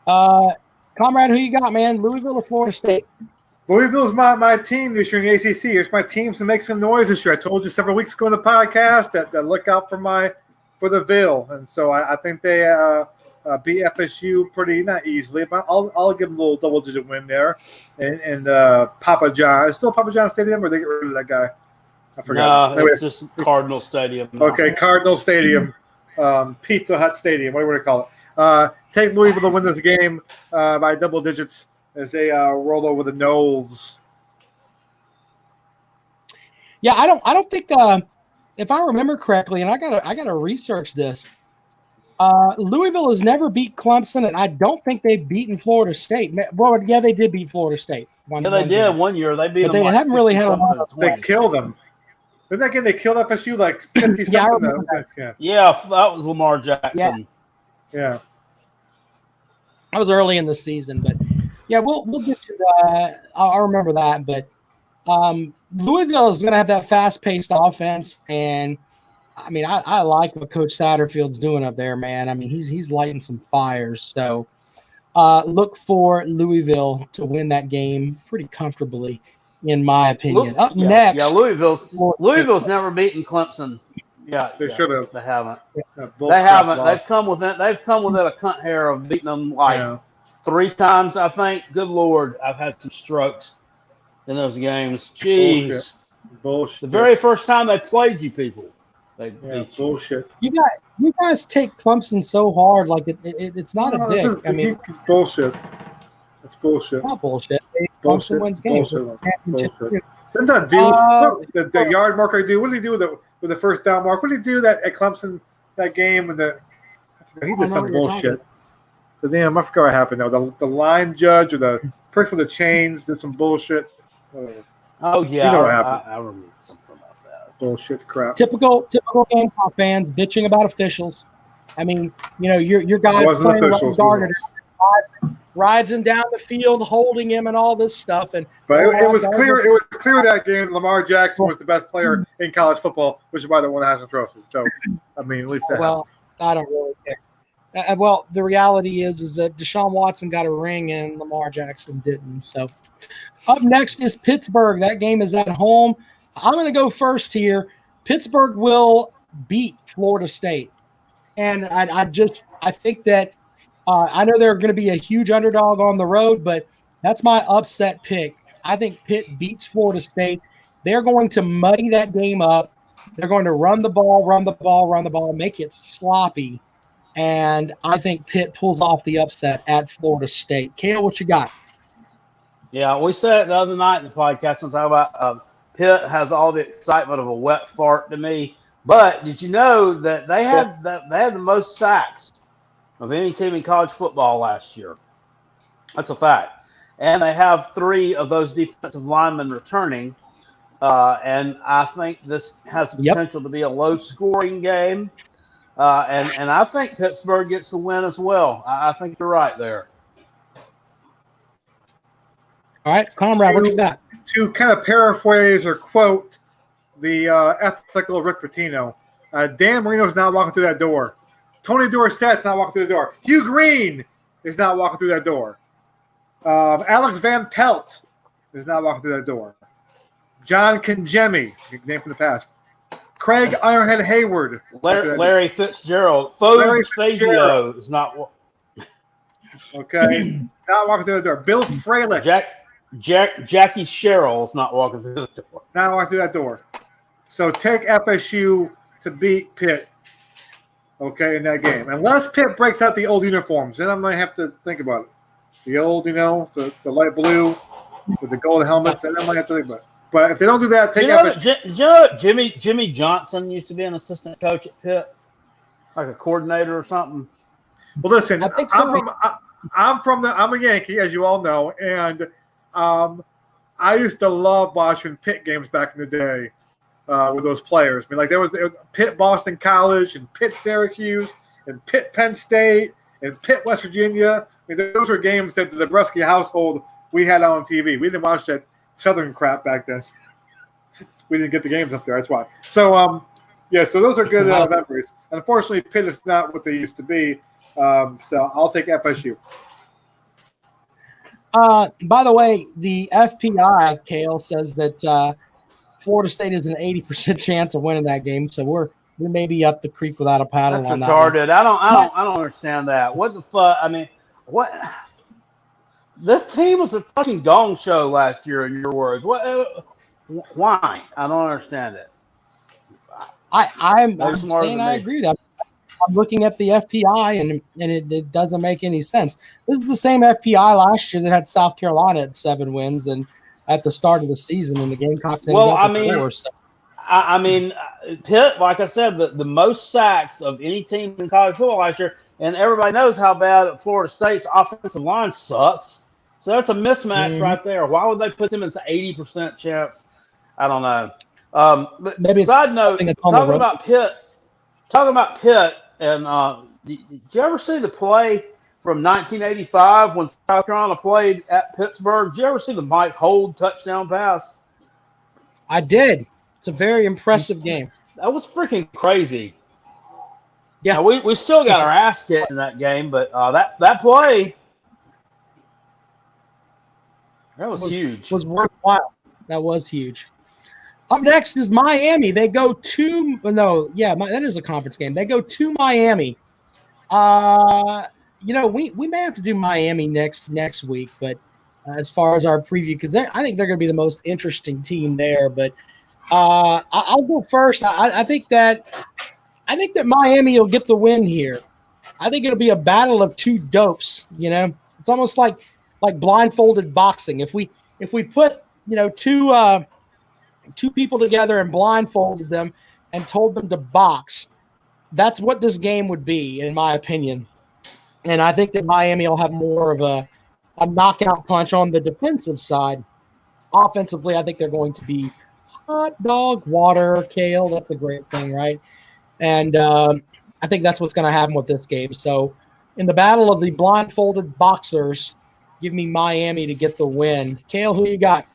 Comrade, who you got, man? Louisville or Florida State? Louisville's my team this year in the ACC. It's my team to make some noise this year. I told you several weeks ago in the podcast that look out for the Ville, and so I think they beat FSU pretty not easily, but I'll give them a little double-digit win there. And Papa John, is still Papa John Stadium, or they get rid of that guy? I forgot. No, it's just Cardinal Stadium. Okay, Cardinal Stadium, Pizza Hut Stadium, whatever you call it. Take Louisville to win this game by double digits as they roll over the Noles. Yeah, I don't think if I remember correctly, and I gotta research this. Louisville has never beat Clemson, and I don't think they've beaten Florida State. Well, yeah, they did beat Florida State. They did one year. They beat them. They haven't really had a lot of. They killed them. Didn't that game they killed FSU like 50 something? Yeah, that was Lamar Jackson. Yeah. That was early in the season, but yeah, we'll get to that. I'll remember that. But Louisville is going to have that fast-paced offense, and I mean, I like what Coach Satterfield's doing up there, man. I mean, he's lighting some fires. So look for Louisville to win that game pretty comfortably, in my opinion. Next, Louisville's never beaten Clemson. Yeah, they should have. They haven't. Yeah, they haven't. They've come within a cunt hair of beating them 3 times. I think. Good Lord, I've had some strokes in those games. Jeez, bullshit. The very first time they played you people. Bullshit. You guys take Clemson so hard, like it's not a dick. I mean, it's bullshit. That's bullshit. Not bullshit. Bullshit. Clemson wins games. Bullshit. Doesn't that do look, the yard marker do? What did he do with the first down mark? What did he do that at Clemson that game? He did some bullshit. So damn, I forgot what happened though. The line judge or the person with the chains did some bullshit. Oh yeah, you know what happened. I remember something about that. Bullshit crap. Typical Gamecock fans bitching about officials. I mean, your guy playing rides him down the field, holding him, and all this stuff. But it was clear. It was clear that game Lamar Jackson was the best player in college football, which is why they won the Heisman Trophy. So, I mean, at least that. Well, I don't really care. Well, the reality is that Deshaun Watson got a ring and Lamar Jackson didn't. So, up next is Pittsburgh. That game is at home. I'm going to go first here. Pittsburgh will beat Florida State, and I think that. I know they're going to be a huge underdog on the road, but that's my upset pick. I think Pitt beats Florida State. They're going to muddy that game up. They're going to run the ball, make it sloppy. And I think Pitt pulls off the upset at Florida State. Kale, what you got? Yeah, we said it the other night in the podcast. I'm talking about Pitt has all the excitement of a wet fart to me. But did you know that they had the most sacks of any team in college football last year? That's a fact. And they have 3 of those defensive linemen returning. And I think this has the potential to be a low-scoring game. And I think Pittsburgh gets the win as well. I think you're right there. All right, Comrade, what you got? To kind of paraphrase or quote the ethical Rick Pitino, Dan Marino's not walking through that door. Tony Dorsett's not walking through the door. Hugh Green is not walking through that door. Alex Van Pelt is not walking through that door. John Kangemi, name from the past. Craig Ironhead Hayward. Larry Fitzgerald. Fazio is not. Okay, not walking through the door. Bill Fralick. Jackie Sherrill is not walking through the door. Not walking through that door. So take FSU to beat Pitt. Okay, in that game. Unless Pitt breaks out the old uniforms, then I might have to think about it. The old, the light blue with the gold helmets, and I might have to think about it. But if they don't do that, take FSU. Jimmy Johnson used to be an assistant coach at Pitt, like a coordinator or something. Well, listen, I think so. I'm a Yankee, as you all know, and I used to love watching Pitt games back in the day. With those players. I mean, like there was Pitt Boston College and Pitt Syracuse and Pitt Penn State and Pitt West Virginia. I mean, those were games that the Bresky household we had on TV. We didn't watch that Southern crap back then. We didn't get the games up there. That's why. So, so those are good memories. Unfortunately, Pitt is not what they used to be. So I'll take FSU. By the way, the FPI, Kale, says that Florida State has an 80% chance of winning that game, so we may be up the creek without a paddle. That's on retarded. that. I don't understand that. What the fuck? I mean, what? This team was a fucking gong show last year, in your words. What? Why? I don't understand it. I'm saying I agree with that. I'm looking at the FPI, and it doesn't make any sense. This is the same FPI last year that had South Carolina at 7 wins, and at the start of the season, and the Gamecocks ended up with 4. So. I mean, Pitt, like I said, the most sacks of any team in college football last year, and everybody knows how bad Florida State's offensive line sucks. So that's a mismatch right there. Why would they put them into 80% chance? I don't know. But maybe side note, talking about Pitt, and did you ever see the play from 1985 when South Carolina played at Pittsburgh? Did you ever see the Mike Hold touchdown pass? I did. It's a very impressive game. That was freaking crazy. Yeah, now, we still got our ass kicked in that game, but that play, that was huge. Was worthwhile. That was huge. Up next is Miami. They go to that is a conference game. They go to Miami. We may have to do Miami next week, but as far as our preview, because I think they're going to be the most interesting team there. But I'll go first. I think that Miami will get the win here. I think it'll be a battle of two dopes. It's almost like like blindfolded boxing. If we put two people together and blindfolded them and told them to box, that's what this game would be, in my opinion. And I think that Miami will have more of a knockout punch on the defensive side. Offensively, I think they're going to be hot dog water, Kale. That's a great thing, right? And I think that's what's going to happen with this game. So in the battle of the blindfolded boxers, give me Miami to get the win. Kale, who you got?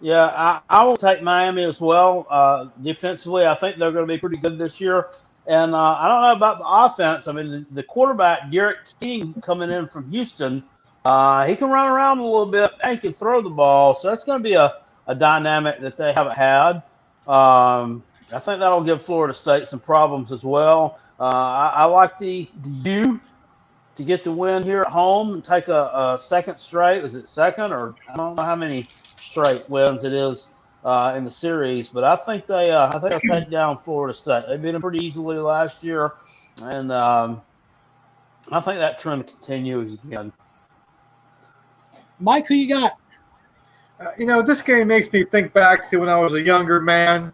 Yeah, I will take Miami as well. Defensively, I think they're going to be pretty good this year. And I don't know about the offense. I mean, the quarterback, Garrett King, coming in from Houston, he can run around a little bit and he can throw the ball. So that's going to be a dynamic that they haven't had. I think that'll give Florida State some problems as well. I like the U to get the win here at home and take a second straight. Is it second, or I don't know how many straight wins it is in the series, but I think they'll take down Florida State. They beat them pretty easily last year, and I think that trend continues again. Mike, who you got? This game makes me think back to when I was a younger man,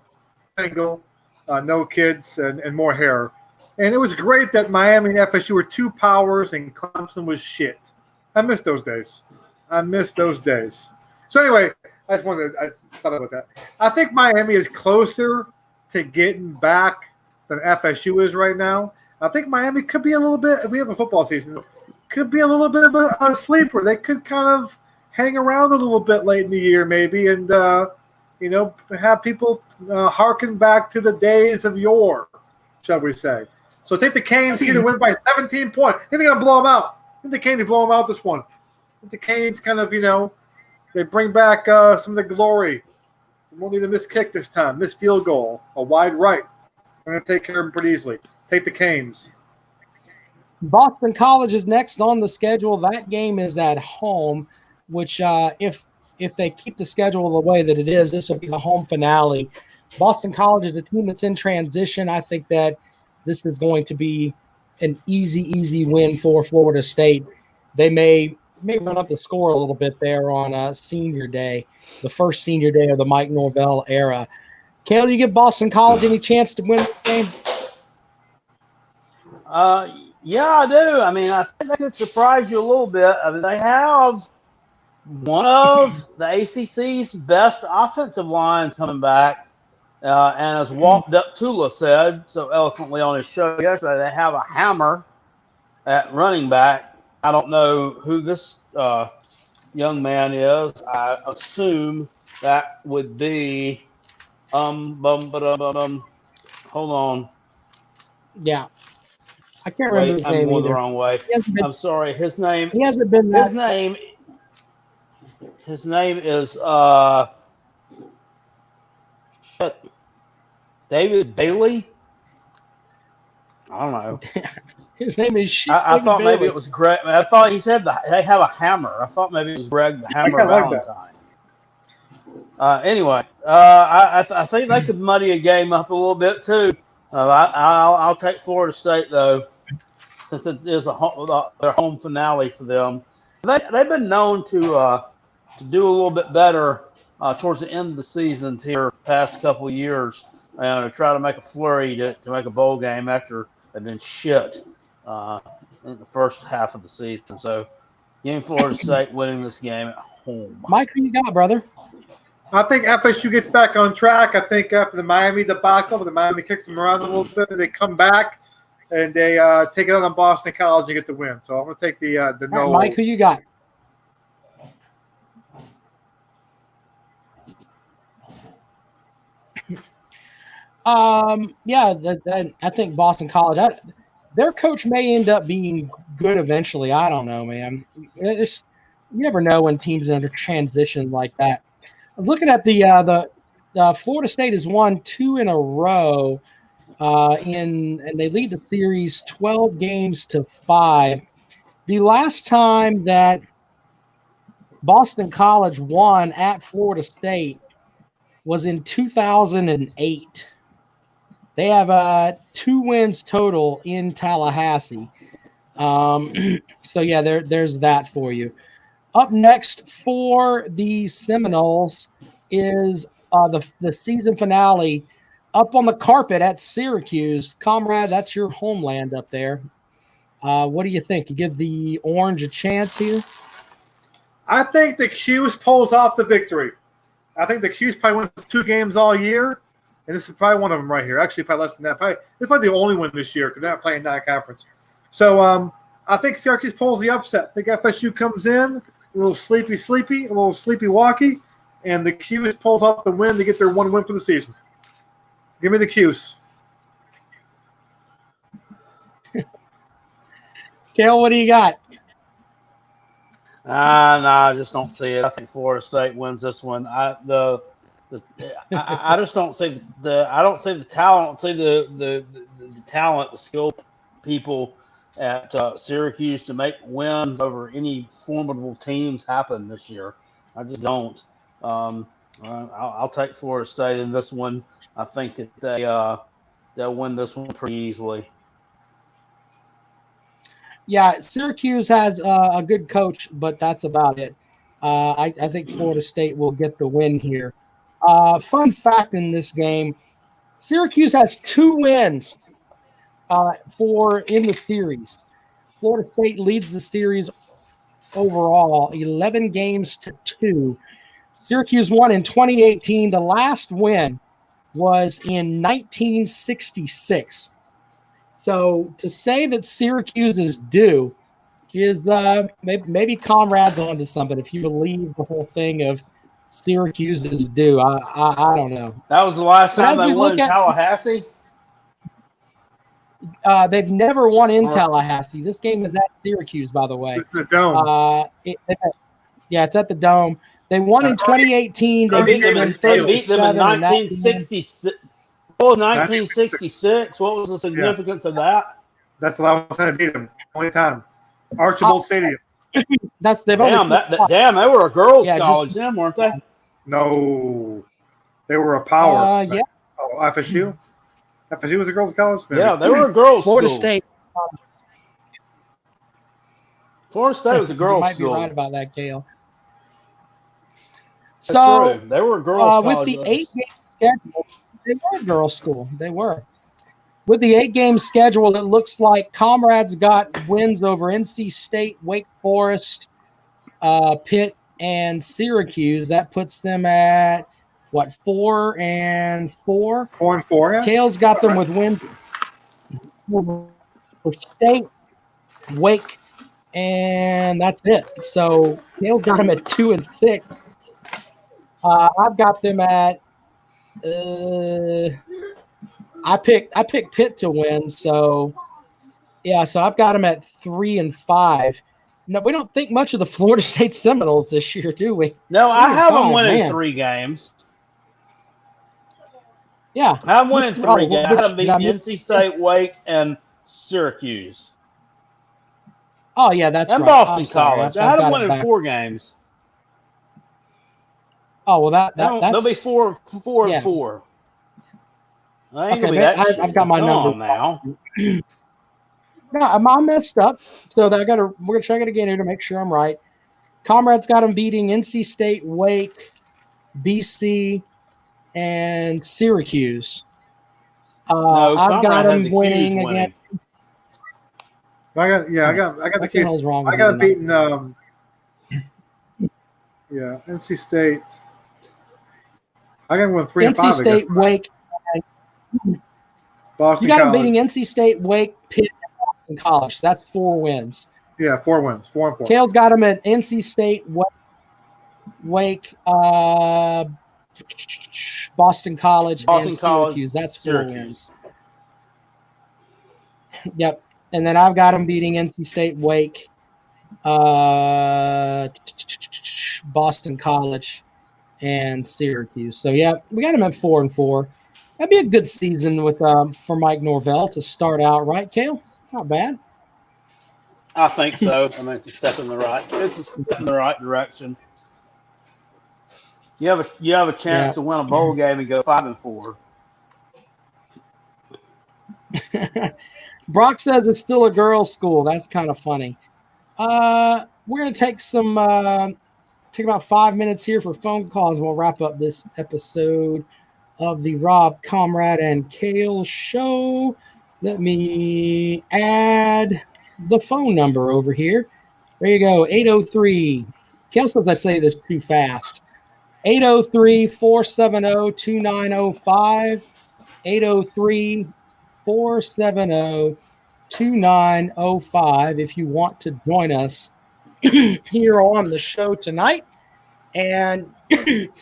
single, no kids, and more hair. And it was great that Miami and FSU were two powers and Clemson was shit. I miss those days. So anyway, I thought about that. I think Miami is closer to getting back than FSU is right now. I think Miami could be a little bit, if we have a football season, could be a little bit of a sleeper. They could kind of hang around a little bit late in the year maybe and, have people harken back to the days of yore, shall we say. So take the Canes here to win by 17 points. I think they're going to blow them out. I think the Canes blow them out this one. I think the Canes kind of, they bring back some of the glory. They won't need a missed kick this time. Missed field goal. A wide right. I'm going to take care of them pretty easily. Take the Canes. Boston College is next on the schedule. That game is at home, which if they keep the schedule the way that it is, this will be the home finale. Boston College is a team that's in transition. I think that this is going to be an easy win for Florida State. They may run up the score a little bit there on senior day, the first senior day of the Mike Norvell era. Cale, do you give Boston College any chance to win the game? Yeah, I do. I mean, I think that could surprise you a little bit. I mean, they have one of the ACC's best offensive lines coming back. And as Walt Tula said so eloquently on his show yesterday, they have a hammer at running back. I don't know who this young man is. I assume that would be hold on. Yeah. I can't remember his name I'm going either. the wrong way. I'm sorry. His name. He hasn't been. His name is David Bailey. I don't know. His name is. I thought maybe it was Greg. I thought he said they have a hammer. I thought maybe it was Greg the Hammer Valentine. Anyway, I think they could muddy a game up a little bit too. I'll take Florida State though, since it is their home finale for them. They've been known to do a little bit better towards the end of the seasons here past couple of years, to try to make a flurry to make a bowl game after they've been shit in the first half of the season. So, give me Florida State winning this game at home. Mike, who you got, brother? I think FSU gets back on track. I think after the Miami debacle, the Miami kicks them around a little bit, and they come back and they take it on Boston College and get the win. So I'm going to take the no. Right, Mike, who you got? I think Boston College. Their coach may end up being good eventually. I don't know, man. You never know when teams are under transition like that. Looking at the Florida State has won 2 in a row, and they lead the series 12 games to 5. The last time that Boston College won at Florida State was in 2008. They have 2 wins total in Tallahassee. So yeah, there's that for you. Up next for the Seminoles is the season finale up on the carpet at Syracuse. Comrade, that's your homeland up there. What do you think? You give the Orange a chance here? I think the Cuse pulls off the victory. I think the Cuse probably wins 2 games all year, and this is probably one of them right here. Actually, probably less than that. This is probably the only one this year because they're not playing that conference. So I think Syracuse pulls the upset. I think FSU comes in a little sleepy, a little sleepy-walky, and the Cuse pulls off the win to get their 1 win for the season. Give me the Cuse. Kale, what do you got? No, I just don't see it. I think Florida State wins this one. I just don't see the talent. See the talent, the skill people at Syracuse to make wins over any formidable teams happen this year. I just don't. I'll take Florida State in this one. I think that they'll win this one pretty easily. Yeah, Syracuse has a good coach, but that's about it. I think Florida State will get the win here. Fun fact in this game, Syracuse has 2 wins in the series. Florida State leads the series overall, 11 games to 2. Syracuse won in 2018. The last win was in 1966. So to say that Syracuse is due is maybe Comrade's onto something. If you believe the whole thing of Syracuse is due, I don't know. That was the last time they won in Tallahassee. They've never won in Tallahassee. This game is at Syracuse, by the way. It's the Dome. It's at the Dome. They won in 2018. They beat them in 1966. What was 1966? What was the significance of that? That's the last time they beat them. Only time. Archibald Stadium. Damn, they were a girls' college then, weren't they? No, they were a power. Yeah. Oh, FSU. FSU was a girls' college. Maybe. Yeah, they were a girls' Florida school. State. Florida State was a girls' might school. Be right about that, Gale. That's true. They were a girls' college. With the 8-game schedule, they were a girls' school. They were. With the 8-game schedule, it looks like Comrades got wins over NC State, Wake Forest, Pitt, and Syracuse. That puts them at, 4-4? 4-4, yeah. Kale's got them with wins for State, Wake, and that's it. So Kale's got them at 2-6. I've got them at I picked Pitt to win, so I've got them at 3-5. No, we don't think much of the Florida State Seminoles this year, do we? No, I have them winning 3 games. Yeah, I have them winning 3 games. I have them beating NC State, Wake, and Syracuse. Oh yeah, that's and right. Boston College. I had them winning 4 games. Oh well, that's they'll be 4-4. I ain't gonna be that I've got my number now. No, I'm messed up. So we're gonna check it again here to make sure I'm right. Comrade's got them beating NC State, Wake, BC, and Syracuse. I've got them winning again. I got the key. I got beaten. NC State. I got one 3-5. NC State, Wake. Boston. You got them beating NC State, Wake, Pitt, and Boston College. That's 4 wins. Yeah, 4 wins. 4-4. Kale's got them at NC State, Wake, Boston College, and Syracuse. That's 4 wins. Yep. And then I've got them beating NC State, Wake, Boston College, and Syracuse. So, yeah, we got them at 4-4. That'd be a good season for Mike Norvell to start out, right, Kale? Not bad. I think so. I mean, it's a step in the right direction. You have a chance to win a bowl game and go 5-4. Brock says it's still a girls' school. That's kind of funny. We're going to take about 5 minutes here for phone calls. We'll wrap up this episode of the Rob, Comrade, and Kale show. Let me add the phone number over here. There you go, 803. Kale says I say this too fast. 803-470-2905. 803-470-2905 if you want to join us here on the show tonight. And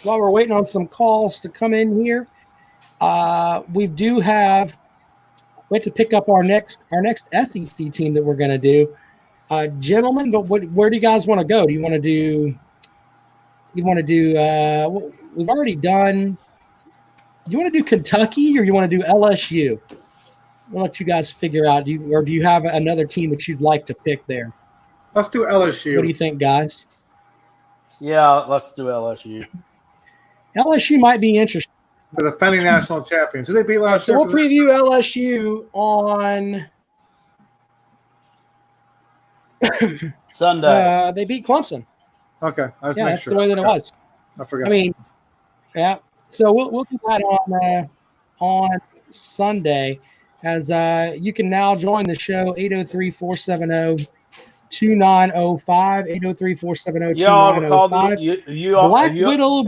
while we're waiting on some calls to come in here, we have to pick up our next SEC team that we're going to do. Gentlemen, but where do you guys want to go? Do you want to do we've already done, you want to do Kentucky or you want to do LSU? We'll let you guys figure out. Do you have another team that you'd like to pick there? Let's do LSU. What do you think, guys? Yeah, let's do LSU. LSU might be interesting. The defending national champions. Who they beat last year? So we'll preview LSU on Sunday. They beat Clemson. Okay. That's the way that it was. I forgot. I mean, yeah. So we'll do that on Sunday, as you can now join the show 803-470-2905. 803-470-2905. Black Widow.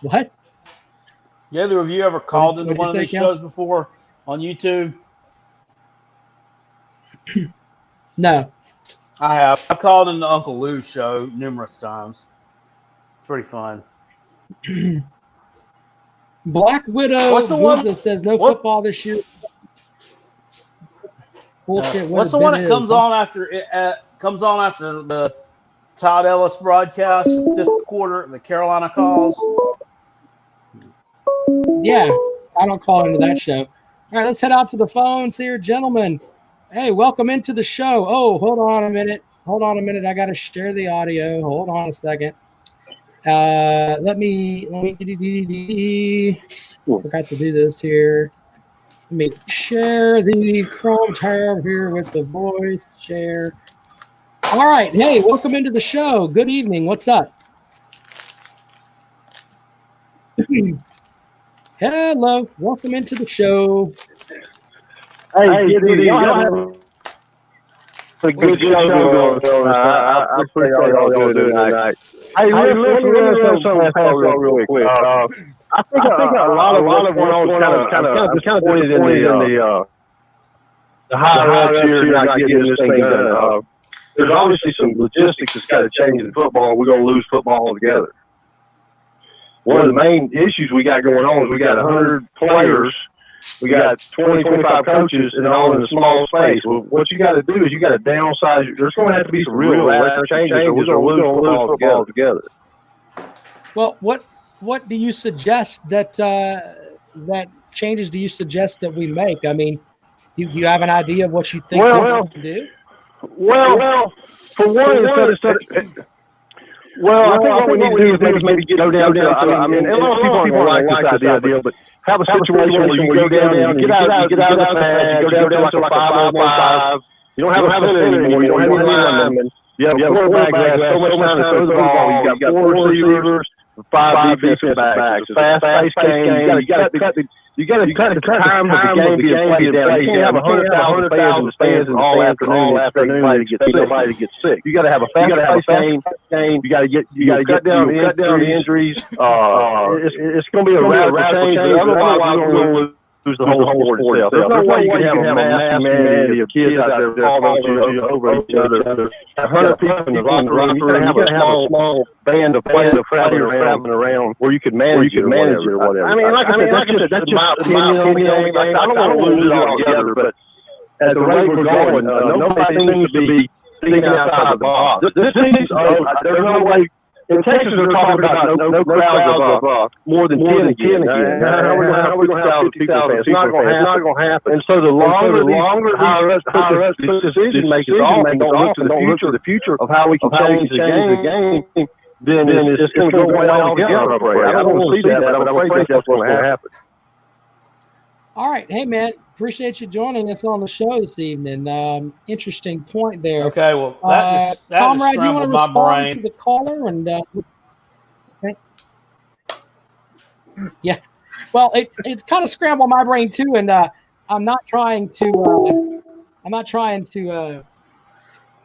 What? Yeah, have you ever called into one of these Cal? shows before on YouTube? No. I have. I've called into Uncle Lou's show numerous times. It's pretty fun. Black Widow. What's the one that says no football this year? Bullshit. What's the one that comes on after the Todd Ellis broadcast, fifth quarter, the Carolina calls? Yeah, I don't call into that show. All right, let's head out to the phones here, gentlemen. Hey, welcome into the show. Oh, hold on a minute. I got to share the audio. Hold on a second. Let me forgot to do this here. Let me share the Chrome tab here with the voice share. All right. Hey, welcome into the show. Good evening. What's up? Hello. Welcome into the show. Hey, good evening. A good show. I appreciate all y'all doing tonight. Hey, let me run something past y'all real quick. I think a lot of what's going on is kind of disappointed in the higher ups here not getting this thing done. There's obviously some logistics that's got to change in football. We're going to lose football altogether. One of the main issues we got going on is we got 100 players. We got 20, 25 coaches, and all in a small space. Well, what you got to do is you got to downsize. There's going to have to be some real radical changes, or we're going to lose football altogether. Well, what do you suggest that changes do you suggest that we make? I mean, do you have an idea of what you think we have to do? Well, for one, I think what we need to do is maybe go down to, I mean, a lot of people don't like this idea, but have a situation where you go down and you get out of the pads, you go down to like a 5-on-5. You don't have a center anymore. You don't have any linemen. You have a quarterback that has so much time to throw the ball. You got 4 receivers, 5 defensive backs. It's a fast-paced game. You got to cut the time of the game being played down. You can't have 100,000 fans in the stands all afternoon to get somebody to get sick. You got to have a fast-paced game. You got to cut down the injuries. It's going to be a radical change. Otherwise, we're going to lose the whole sport itself. There's no way you can have a mass humanity of kids out there falling over each other. 100 people in the locker room. You got to have a small band of players traveling around where you could manage it or whatever. I mean, like I said, that's just my opinion on it. I don't want to lose it altogether, but at the rate we're going, nobody seems to be thinking outside the box. This seems, there's no way. In Texas, they're talking about no crowds of more than 10 again. How are we going to have 2,000 people? It's not going to happen. And so the longer higher ups put decision makers off and don't look to the future of how we can change the game, then it's going to go away altogether. I don't want to see that, but I'm afraid that's what's going to happen. All right. Hey, man. Appreciate you joining us on the show this evening. Interesting point there. Okay, well that just Comrade, you want to scrambled my respond brain. to the caller? And okay. Yeah. Well, it's kind of scrambled my brain too, and I'm not trying to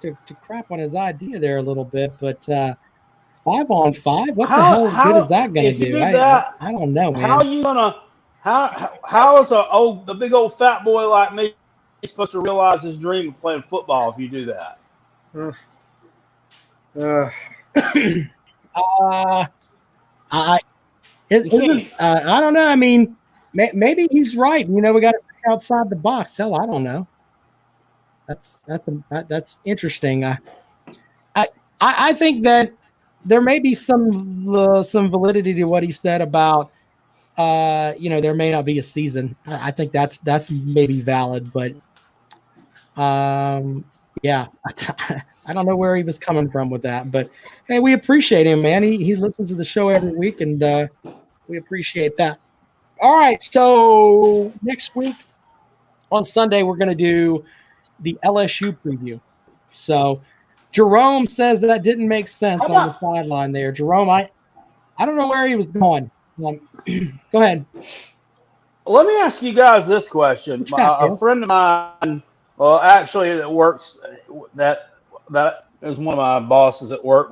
to crap on his idea there a little bit, but 5-on-5, what the hell good is that going to if you do? do that, I don't know, man. how you gonna how is a big old fat boy like me supposed to realize his dream of playing football if you do that? I don't know. I mean, maybe he's right. We got to think outside the box. Hell, I don't know. That's interesting. I think that there may be some validity to what he said about there may not be a season. I think that's maybe valid, but yeah, I don't know where he was coming from with that. But hey, we appreciate him, man. He listens to the show every week, and we appreciate that. All right, so next week on Sunday we're going to do the LSU preview. So Jerome says that didn't make sense on the sideline there. Jerome, I don't know where he was going. Go ahead. Let me ask you guys this question. A friend of mine, well, actually, that is one of my bosses at work,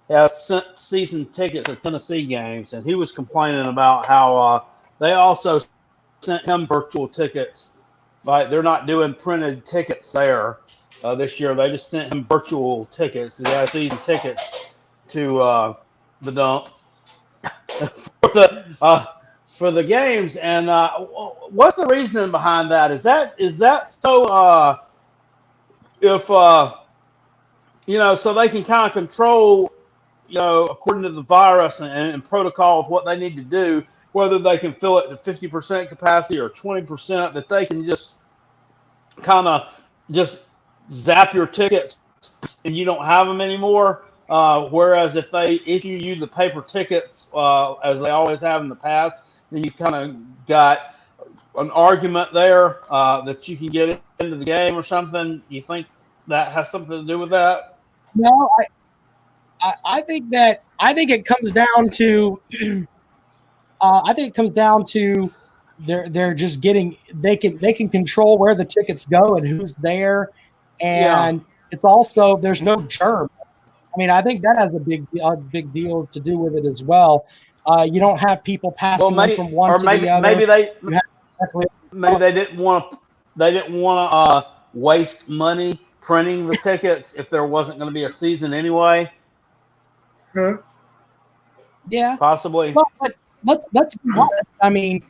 has sent season tickets to Tennessee games, and he was complaining about how they also sent him virtual tickets. Like, they're not doing printed tickets there this year. They just sent him virtual tickets. He has season tickets to the dump for the games. And what's the reasoning behind that? Is that so if so they can kind of control, according to the virus and protocol of what they need to do, whether they can fill it to 50% capacity or 20%, that they can just kind of just zap your tickets and you don't have them anymore. Whereas if they issue you the paper tickets, as they always have in the past, then you kind of got an argument there that you can get into the game or something. You think that has something to do with that? No, I think it comes down to they're just getting they can control where the tickets go and who's there, and it's also there's no germ. I mean, I think that has a big deal to do with it as well. You don't have people passing from one to the other. Maybe they didn't want to waste money printing the tickets if there wasn't going to be a season anyway. Yeah, possibly. Well, but let's be honest. I mean,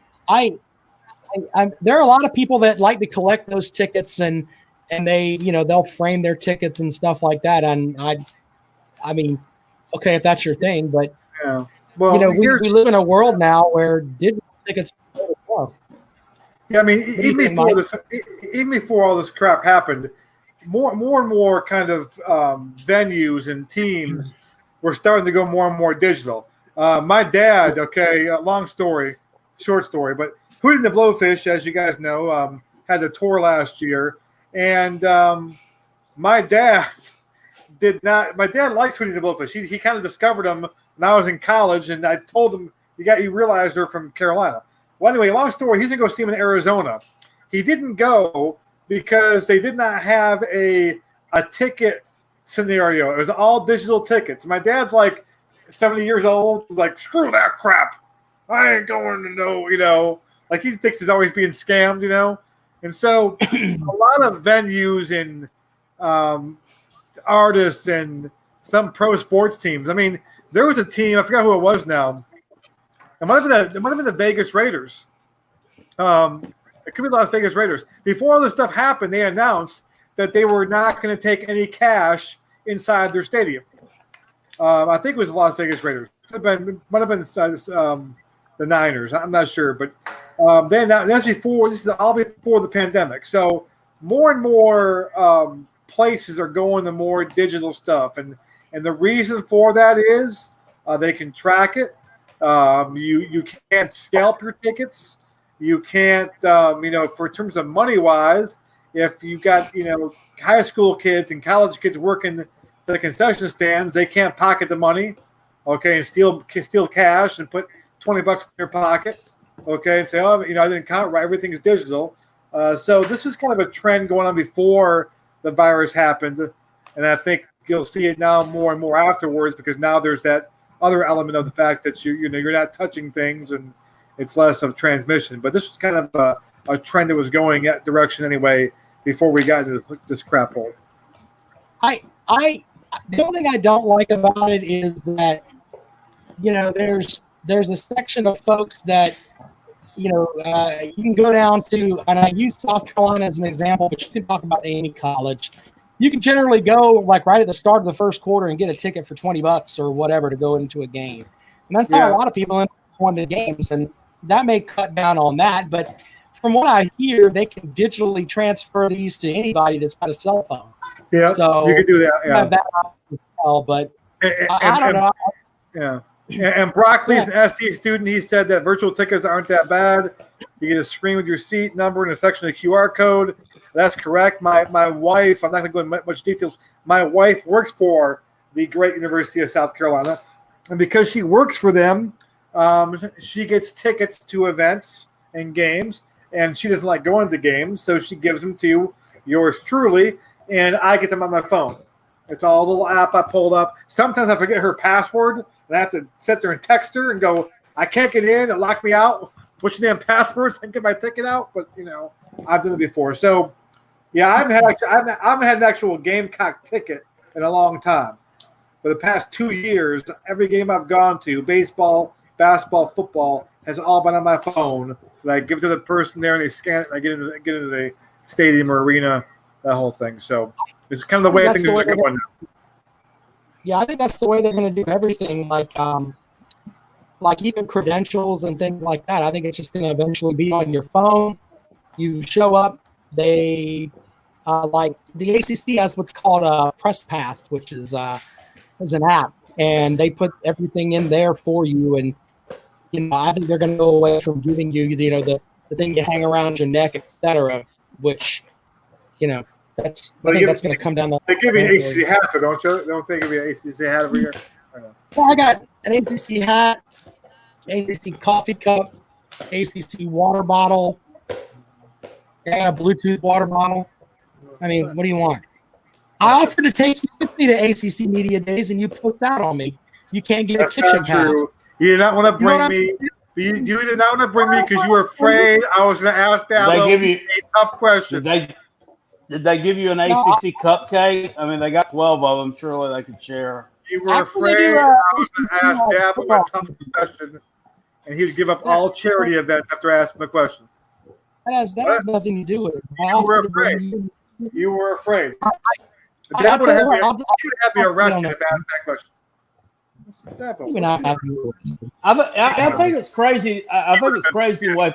there are a lot of people that like to collect those tickets and they they'll frame their tickets and stuff like that. And I mean, okay, if that's your thing, but yeah. Well, we live in a world now where digital tickets. Yeah, I mean, even before all this crap happened, more and more kind of venues and teams were starting to go more and more digital. My dad, long story, short story, but Hootie and the Blowfish, as you guys know, had a tour last year, and my dad likes Hootie and the Blowfish. He kind of discovered him when I was in college, and I told him he realized they're from Carolina. Well, anyway, long story, he's going to go see him in Arizona. He didn't go because they did not have a ticket scenario. It was all digital tickets. My dad's like 70 years old, like, screw that crap. I ain't going to know, like he thinks he's always being scammed, And so a lot of venues and artists and some pro sports teams. I mean, there was a team, I forgot who it was now. It might have been the Vegas Raiders. It could be the Las Vegas Raiders. Before all this stuff happened, they announced that they were not going to take any cash inside their stadium. I think it was the Las Vegas Raiders. Might have been the Niners. I'm not sure, but that's before. This is all before the pandemic. So more and more places are going to more digital stuff, and the reason for that is they can track it. You can't scalp your tickets. You can't, for terms of money wise, if you got, high school kids and college kids working the concession stands, they can't pocket the money, okay, and steal cash and put $20 in their pocket, okay, and say, oh, I didn't count right. Everything is digital. So this was kind of a trend going on before the virus happened, and I think you'll see it now more and more afterwards because now there's that other element of the fact that you're not touching things and it's less of transmission. But this was kind of a trend that was going that direction anyway before we got into this crap hole. The only thing I don't like about it is that, there's a section of folks that, you can go down to, and I use South Carolina as an example, but you can talk about any college. You can generally go like right at the start of the first quarter and get a ticket for $20 or whatever to go into a game. And that's how a lot of people end up going to games, and that may cut down on that. But from what I hear, they can digitally transfer these to anybody that's got a cell phone. Yeah, so you can do that. Yeah, that as well, but I don't know. Yeah. And Broccoli's an SC student. He said that virtual tickets aren't that bad. You get a screen with your seat number and a section of QR code. That's correct. My wife, I'm not going to go into much details. My wife works for the great University of South Carolina. And because she works for them, she gets tickets to events and games. And she doesn't like going to games, so she gives them to yours truly. And I get them on my phone. It's all a little app I pulled up. Sometimes I forget her password, and I have to sit there and text her and go, I can't get in. It locked me out. What's your damn password? So I can get my ticket out. But, I've done it before. So, yeah, I haven't had an actual Gamecock ticket in a long time. For the past 2 years, every game I've gone to, baseball, basketball, football, has all been on my phone. I give it to the person there, and they scan it, and I get into the stadium or arena, that whole thing. So it's kind of the way things are going now. Yeah, I think that's the way they're going to do everything, like even credentials and things like that. I think it's just going to eventually be on your phone. You show up, they like the ACC has what's called a Press Pass, which is an app, and they put everything in there for you. And I think they're going to go away from giving you the thing you hang around your neck, etc. Which that's going to come down. They give you an ACC hat, don't you? Don't they give you an ACC hat every year? Well, I got an ACC hat, ACC coffee cup, ACC water bottle. I got a Bluetooth water bottle. I mean, what do you want? I offered to take you with me to ACC Media Days, and you pushed out on me. You can't get a kitchen pass. You did not want to bring me. You did not want to bring me because you were afraid I was going to ask that a tough question. Did they give you an ACC cupcake? I mean, they got 12 of them. Surely they could share. You were afraid I was going to ask Dabo a tough question, and he would give up all charity events after asking the question. That has nothing to do with it. You were afraid. You were afraid. Dabo would have me arrested if I asked that question. I think it's crazy. I think it's crazy the way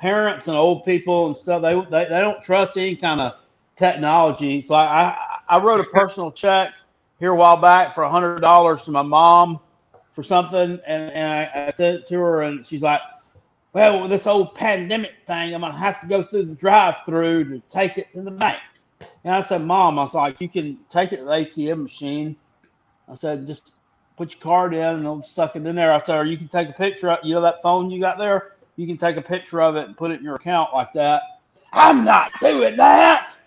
parents and old people and stuff they don't trust any kind of technology. So I wrote a personal check here a while back for $100 to my mom for something, and I sent it to her, and she's like, "Well, with this old pandemic thing, I'm gonna have to go through the drive-through to take it to the bank." And I said, "Mom," I was like, "you can take it to the ATM machine." I said, "Just put your card in and it'll suck it in there." I said, "Or you can take a picture of that phone you got there. You can take a picture of it and put it in your account like that." I'm not doing that.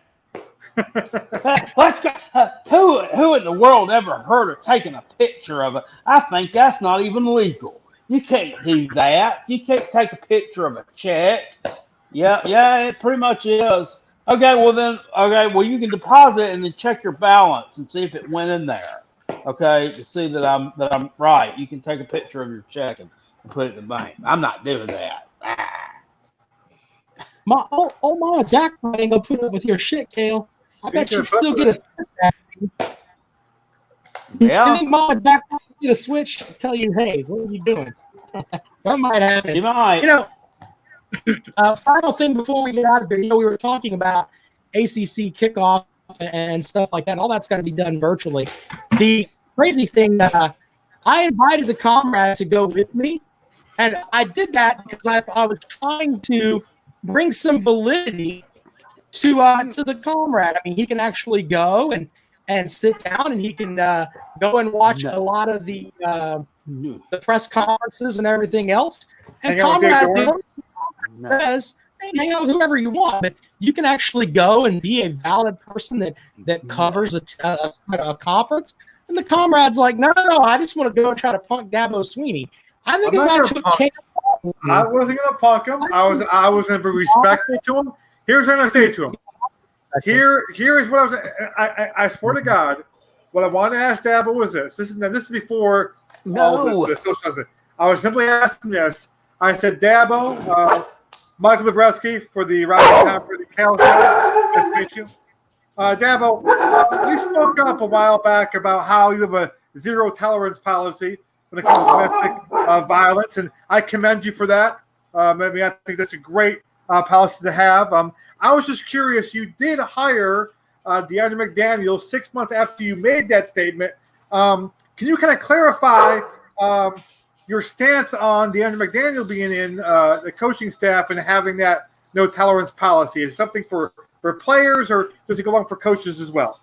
Who in the world ever heard of taking a picture of it? I think that's not even legal. You can't do that. You can't take a picture of a check. Yeah, it pretty much is. Okay, well you can deposit and then check your balance and see if it went in there. Okay, to see that I'm right. You can take a picture of your check and put it in the bank. I'm not doing that. My jackpot ain't gonna put up with your shit, Kale. I bet you still get a switch. Yeah. I think Mama jackpot get a switch and tell you, hey, what are you doing? That might happen. She might. Final thing before we get out of here, we were talking about ACC kickoff and stuff like that. And all that's got to be done virtually. The crazy thing, I invited the comrade to go with me, And I did that because I was trying to bring some validity to the comrade. I mean, he can actually go and sit down, and he can go and watch a lot of the press conferences and everything else. And comrade says, hey, hang out with whoever you want, but you can actually go and be a valid person that covers a conference. And the comrade's like, no, I just want to go and try to punk Dabo Swinney. I think if I took I wasn't going to punk him. I was going to be respectful to him. Here's what I'm going to say to him. Here is what I swear to God, what I want to ask Dabo was this. This is before the social. I was simply asking this. I said, Dabo, Michael Lebreski for the Rising Conference Council. Nice to meet you. Dabo, you spoke up a while back about how you have a zero tolerance policy when it comes to domestic violence, and I commend you for that. I think that's a great policy to have. I was just curious. You did hire DeAndre McDaniel 6 months after you made that statement. Can you kind of clarify your stance on DeAndre McDaniel being in the coaching staff and having that no tolerance policy? Is it something for players, or does it go along for coaches as well?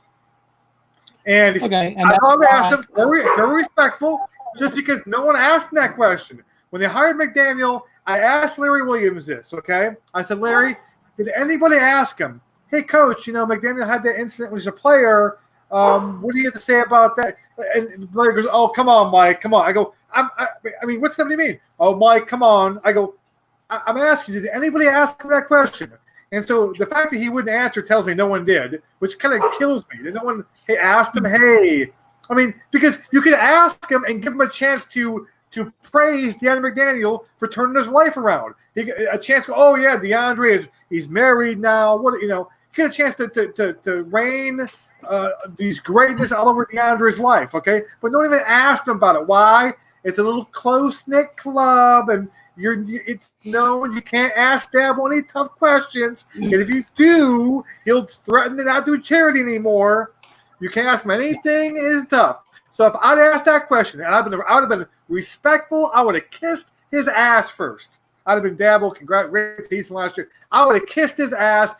And I love to ask them very, very respectful, just because no one asked that question. When they hired McDaniel, I asked Larry Williams this, okay? I said, Larry, did anybody ask him, hey, coach, McDaniel had that incident when he was a player. What do you have to say about that? And Larry goes, oh, come on, Mike, come on. I go, I mean, what's somebody mean? Oh, Mike, come on. I go, I'm asking you, did anybody ask him that question? And so the fact that he wouldn't answer tells me no one did, which kind of kills me. No one asked him, hey. I mean, because you could ask him and give him a chance to praise DeAndre McDaniel for turning his life around. A chance to go, oh, yeah, DeAndre, he's married now. Get a chance to rain these greatness all over DeAndre's life, okay? But don't even ask him about it. Why? It's a little close-knit club, and it's known you can't ask Dabo any tough questions. And if you do, he'll threaten to not do charity anymore. You can't ask him anything. It is tough. So if I'd asked that question, and I would have been respectful, I would have kissed his ass first. I'd have been Dabo, congratulations, season last year. I would have kissed his ass,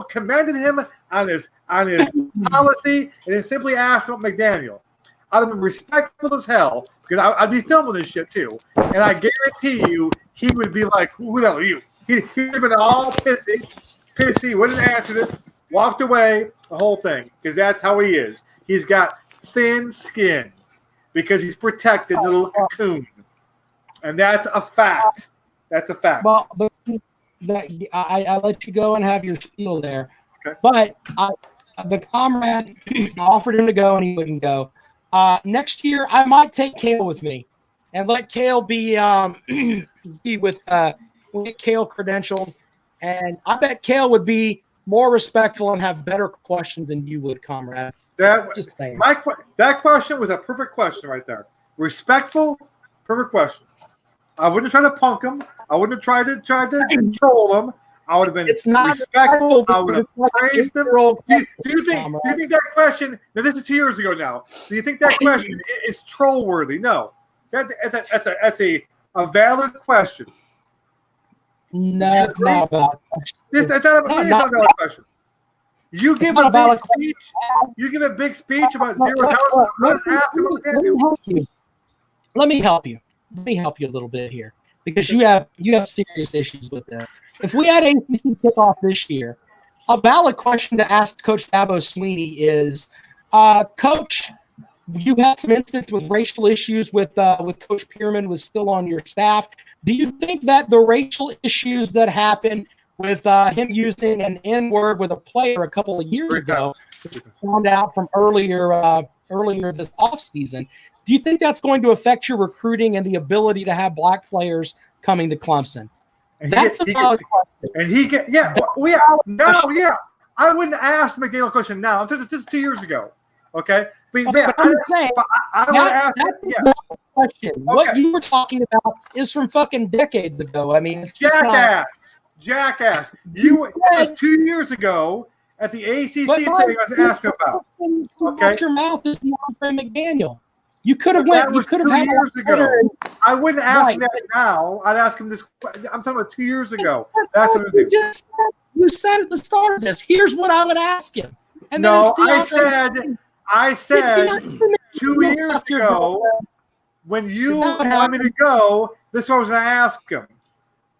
commended him on his policy, and then simply asked about McDaniel. I'd have been respectful as hell, because I'd be filming this shit too. And I guarantee you, he would be like, who the hell are you? He'd have been all pissy, wouldn't have answered it, walked away, the whole thing, because that's how he is. He's got thin skin because he's protected in a little cocoon. And that's a fact. That's a fact. Well, but I let you go and have your spiel there. Okay. But the comrade offered him to go, and he wouldn't go. Next year, I might take Kale with me and let Kale be with get Kale credentialed. And I bet Kale would be more respectful and have better questions than you would, comrade. Just saying. That question was a perfect question right there. Respectful, perfect question. I wouldn't try to punk him. I wouldn't try to control him. I would have been respectful. I would have praised him. Do you think that question? Now this is 2 years ago. Now, do you think that question is troll worthy? No, that's a valid question. No, it's not a valid question. That's not a valid question. You give a big speech. You give a big speech about zero tolerance. Let me help you. Let me help you a little bit here, because you have serious issues with this. If we had ACC kickoff this year, a valid question to ask Coach Dabo Swinney is, Coach, you had some instances with racial issues with Coach Pierman was still on your staff. Do you think that the racial issues that happened with him using an N-word with a player a couple of years ago, which found out from earlier this offseason, do you think that's going to affect your recruiting and the ability to have black players coming to Clemson? That's a valid question. I wouldn't ask McDaniel a question now. This is 2 years ago. Okay? I'm saying I would ask. That's a valid question. Okay. What you were talking about is from fucking decades ago. I mean, Jackass. It was 2 years ago at the ACC thing I was asking about. Okay? Your mouth is DeAndre McDaniel. You could have went. You could have 2 had years ago. I wouldn't ask him Right. that now. I'd ask him this. I'm talking about 2 years ago. That's what I do. You said at the start of this. Here's what I would ask him. And then No, it's I said 2 years ago when you wanted me to go. This is what I was going to ask him.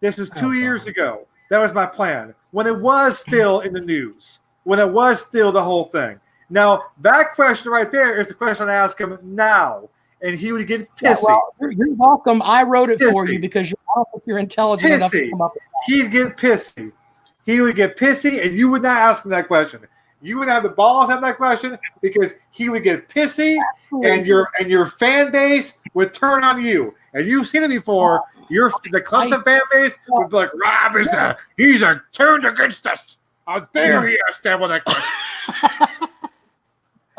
This was 2 years ago. That was my plan. When it was still in the news. When it was still the whole thing. Now, that question right there is the question I ask him now. And he would get pissy. Yeah, well, you're welcome. I wrote it for you because I don't think you're intelligent enough to come up with that. He'd get pissy. He would get pissy, and you would not ask him that question. You would have the balls to have that question because he would get pissy, and your fan base would turn on you. And you've seen it before. The Clemson fan base would be like, Rob he's turned against us. How dare he ask that one that question?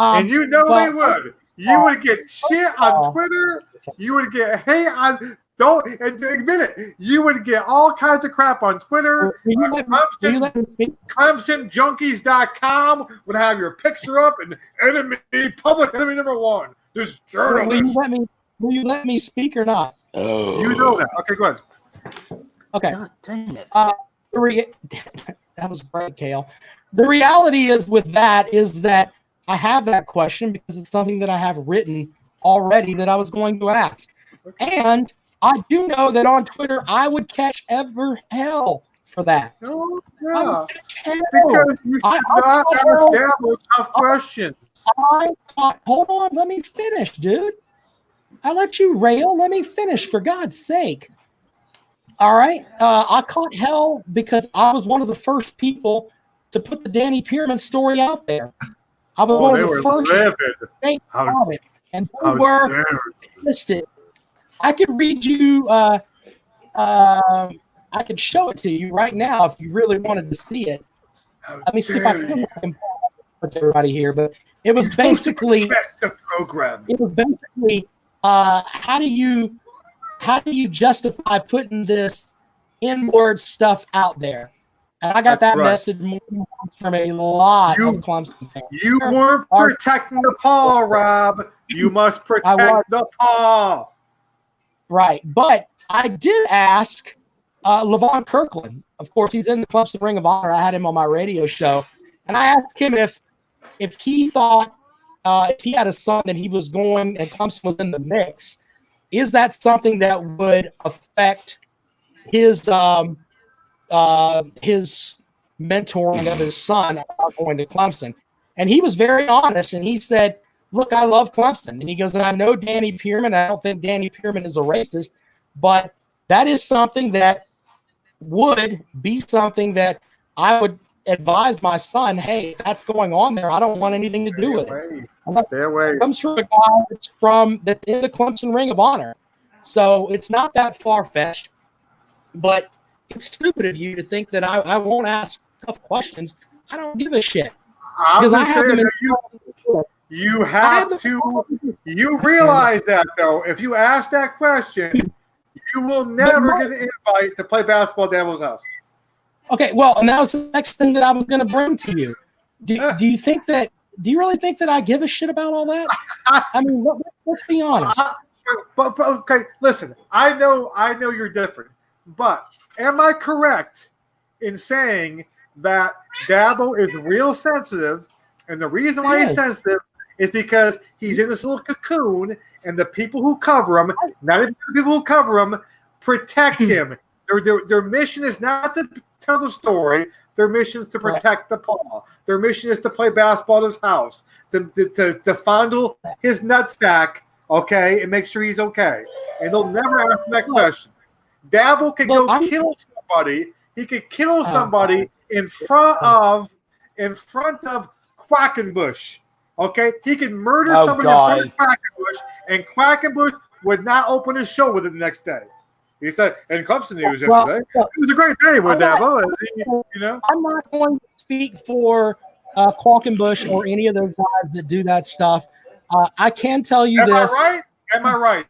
And you know they would. You would get shit on Twitter. You would get hate on. Don't admit it. You would get all kinds of crap on Twitter. ClemsonJunkies.com would have your picture up and public enemy number one. This journalist. Will you let me speak or not? Oh. You know that. Okay, go ahead. Okay. God dang it. That was great, Kale. The reality is with that is that I have that question because it's something that I have written already that I was going to ask. And I do know that on Twitter I would catch hell for that. Oh, yeah. Because you should not understand those tough questions. Hold on, let me finish, dude. I let you rail. Let me finish, for God's sake. All right. I caught hell because I was one of the first people to put the Danny Pearman story out there. I was one of the first. And they were listed. I could read you. I could show it to you right now if you really wanted to see it. Let me see if I can put everybody here. But it was basically the program. It was basically how do you justify putting this N-word stuff out there? And I got that message from a lot of Clemson fans. You weren't protecting the paw, Rob. You must protect the paw. Right. But I did ask Levon Kirkland. Of course, he's in the Clemson Ring of Honor. I had him on my radio show. And I asked him if he thought if he had a son that he was going and Clemson was in the mix, is that something that would affect his mentoring of his son about going to Clemson? And he was very honest, and he said, look, I love Clemson. And he goes, and I know Danny Pearman. I don't think Danny Pearman is a racist, but that is something that would be something that I would advise my son, hey, that's going on there. I don't want anything to do with it. Stay away. It comes from a guy that's in the Clemson Ring of Honor. So it's not that far-fetched, but it's stupid of you to think that I won't ask tough questions. I don't give a shit. Because I have them you have to. You realize that, though. If you ask that question, you will never get an invite to play basketball at Devil's house. Okay, well, and that was the next thing that I was going to bring to you. Do you think that? Do you really think that I give a shit about all that? I mean, let's be honest. But okay, listen. I know you're different, but am I correct in saying that Dabo is real sensitive, and the reason why he's sensitive is because he's in this little cocoon, and the people who cover him, not even the people who cover him, protect him. Their mission is not to tell the story. Their mission is to protect the paw. Their mission is to play basketball at his house, to fondle his nutsack, okay, and make sure he's okay. And they'll never ask that question. Dabo could go kill somebody. He could kill somebody in front of Quackenbush. Okay, he could murder somebody in front of Quackenbush, and Quackenbush would not open his show with it the next day. He said in Clemson news yesterday, it was a great day with Dabo. You know, I'm not going to speak for Quackenbush or any of those guys that do that stuff. I can tell you this. Am I right?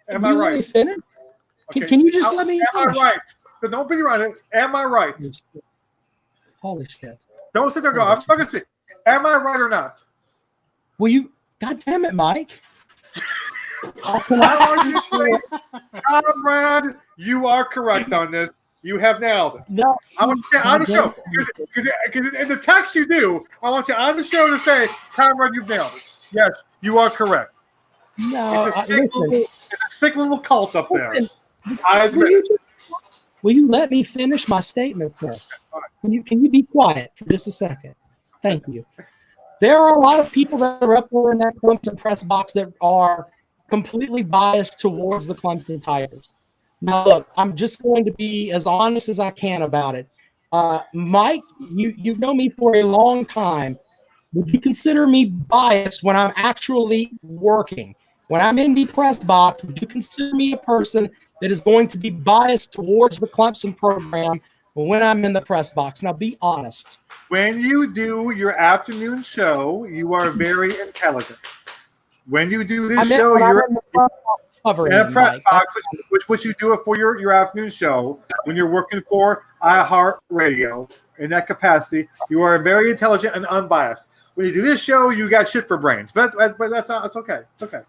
Am I right? Let me finish? Okay. Can you just let me finish? Am I right? But don't be right. Am I right? Holy shit. Don't sit there and go, I'm not going to speak. Am I right or not? Will you God damn it, Mike. Conrad, you are correct on this. You have nailed it. No, I want you to on the show because in the text you do. I want you on the show to say, Conrad, you've nailed it. Yes, you are correct. No, it's a sick little cult up there. Will you let me finish my statement, sir? Can you be quiet for just a second? Thank you. There are a lot of people that are up there in that Clemson press box that are completely biased towards the Clemson Tigers. Now, look, I'm just going to be as honest as I can about it. Mike, you've known me for a long time. Would you consider me biased when I'm actually working? When I'm in the press box, would you consider me a person that is going to be biased towards the Clemson program when I'm in the press box? Now, be honest. When you do your afternoon show, you are very intelligent. When you do this show, you're in a press box, which you do it for your afternoon show. When you're working for iHeartRadio in that capacity, you are very intelligent and unbiased. When you do this show, you got shit for brains, but that's okay. It's okay.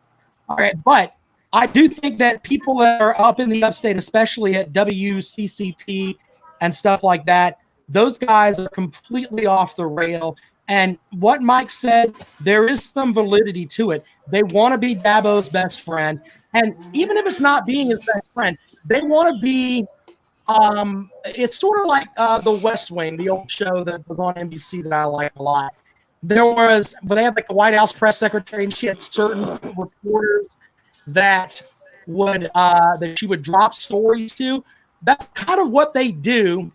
All right, but I do think that people that are up in the upstate, especially at WCCP and stuff like that, those guys are completely off the rail. And what Mike said, there is some validity to it. They want to be Dabo's best friend. And even if it's not being his best friend, they want to be it's sort of like The West Wing, the old show that was on NBC that I like a lot. But they had like the White House press secretary, and she had certain reporters that she would drop stories to. That's kind of what they do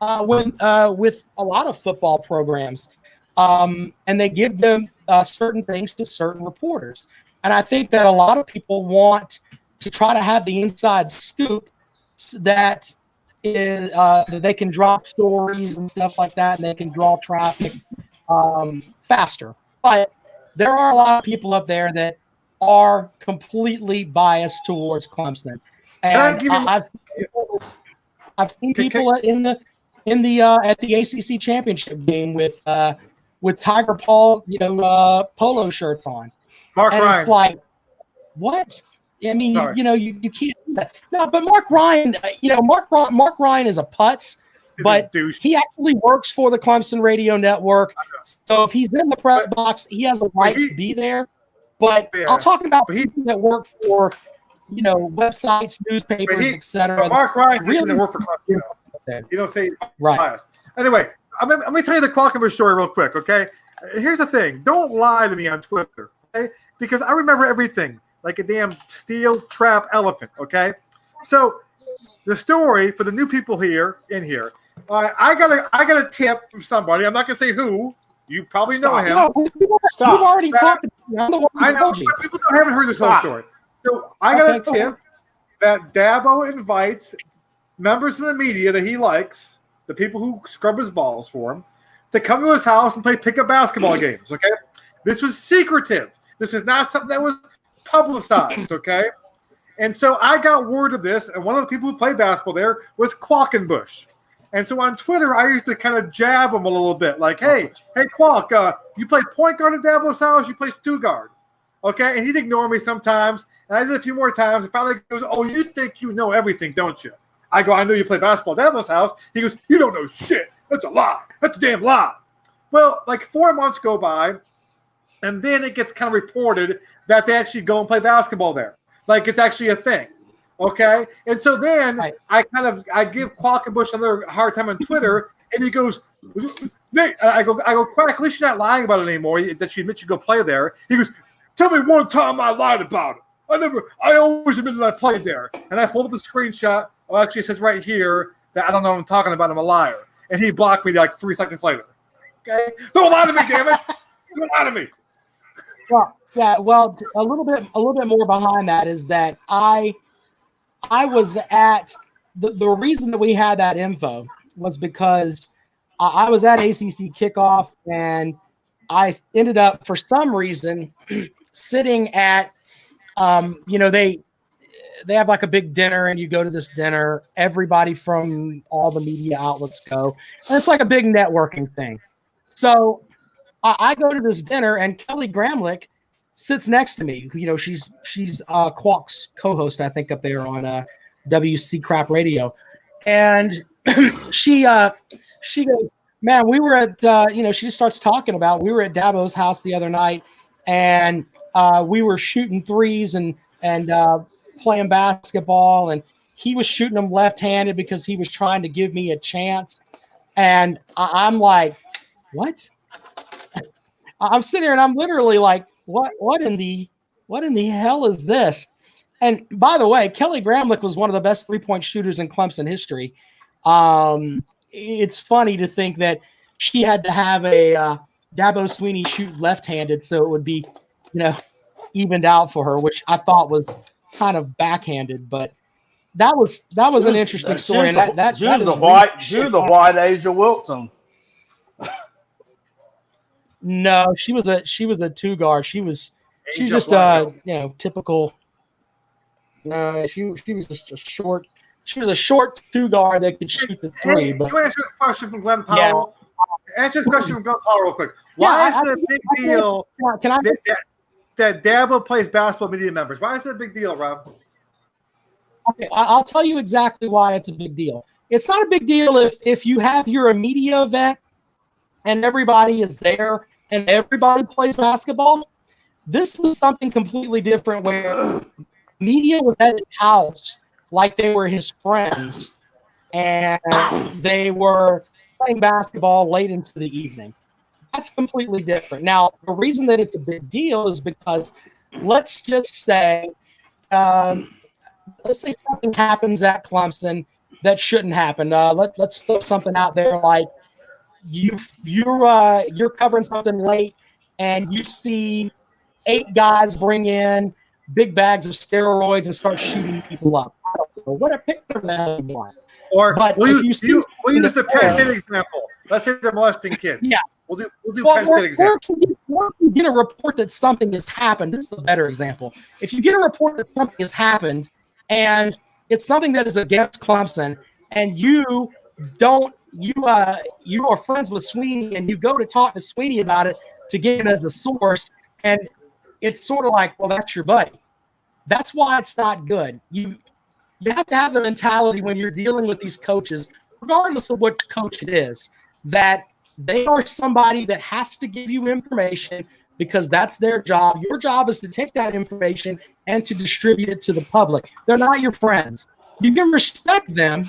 with a lot of football programs. And they give them certain things to certain reporters. And I think that a lot of people want to try to have the inside scoop that they can drop stories and stuff like that, and they can draw traffic faster. But there are a lot of people up there that are completely biased towards Clemson. And I've seen people in the at the ACC championship game with Tiger Paul, polo shirts on. Mark and Ryan. It's like, what? I mean, you can't do that. No, but Mark Ryan, Mark Ryan is a putz, but he actually works for the Clemson Radio Network. So if he's in the press box, he has a right to be there. But I'm talking about people that work for, websites, newspapers, etc. Mark Ryan really work for Clemson. You don't say biased. Anyway, let me tell you the Qualcomm story real quick, okay? Here's the thing. Don't lie to me on Twitter, okay? Because I remember everything like a damn steel trap elephant, okay? So the story for the new people in here. All right, I got a tip from somebody. I'm not going to say who. You probably know him. No, we've already talked to you. I know, but people haven't heard this whole story. So I got a tip that Dabo invites members of the media that he likes, the people who scrub his balls for him, to come to his house and play pickup basketball games, okay? This was secretive. This is not something that was publicized, okay? And so I got word of this, and one of the people who played basketball there was Qualkenbush. And so on Twitter, I used to kind of jab him a little bit, like, hey, Qualk, you play point guard at Dabo's house, you play two guard, okay? And he'd ignore me sometimes, and I did a few more times, and finally he goes, oh, you think you know everything, don't you? I go, I know you play basketball at Dabo's house. He goes, you don't know shit. That's a lie. That's a damn lie. Well, like 4 months go by, and then it gets kind of reported that they actually go and play basketball there. Like it's actually a thing. Okay? And so then I give Qualkenbush another hard time on Twitter, and he goes, Nate, I go, Quack, at least you're not lying about it anymore, that you admit you go play there. He goes, tell me one time I lied about it. I always admitted that I played there. And I pulled up a screenshot. Oh, actually, it says right here that I don't know what I'm talking about. I'm a liar. And he blocked me like 3 seconds later. Okay? Don't lie to me, damn it. Don't lie to me. Well, yeah, a little bit more behind that is that I was at the reason that we had that info was because I was at ACC kickoff, and I ended up for some reason sitting at they have like a big dinner, and you go to this dinner, everybody from all the media outlets go, and it's like a big networking thing. So I go to this dinner, and Kelly Gramlich sits next to me. You know, she's Quack's co-host, I think, up there on WC Crap Radio, and she goes, man, we were at she just starts talking about we were at Dabo's house the other night, and we were shooting threes and playing basketball, and he was shooting them left-handed because he was trying to give me a chance, and I'm like, what? I'm sitting here and I'm literally like, what in the hell is this? And by the way, Kelly Gramlich was one of the best 3-point shooters in Clemson history. It's funny to think that she had to have a Dabo Swinney shoot left-handed so it would be, evened out for her, which I thought was kind of backhanded, but that was an interesting story. She was the white Asia Wilson. No, she was a two guard. She's just typical. No, she was just a short. She was a short two guard that could shoot the three. Hey, but can I answer a question from Glenn Powell? Yeah. Answer this question from Glenn Powell real quick. Why is it a big deal that Dabo plays basketball media members? Why is it a big deal, Rob? Okay, I'll tell you exactly why it's a big deal. It's not a big deal if you have your media event and everybody is there and everybody plays basketball. This was something completely different where media was at his house like they were his friends and they were playing basketball late into the evening. That's completely different. Now, the reason that it's a big deal is because let's just say something happens at Clemson that shouldn't happen. Let's throw something out there like you're covering something late and you see 8 guys bring in big bags of steroids and start shooting people up. I don't know what a picture the hell you want. But we'll use the Penn State example. Let's say they're molesting kids. Yeah. We'll do Penn State example. Or you get a report that something has happened. This is a better example. If you get a report that something has happened and it's something that is against Clemson and you are friends with Sweeney and you go to talk to Sweeney about it to get him as the source, and it's sort of like, well, that's your buddy. That's why it's not good. You have to have the mentality when you're dealing with these coaches, regardless of what coach it is, that they are somebody that has to give you information because that's their job. Your job is to take that information and to distribute it to the public. They're not your friends. You can respect them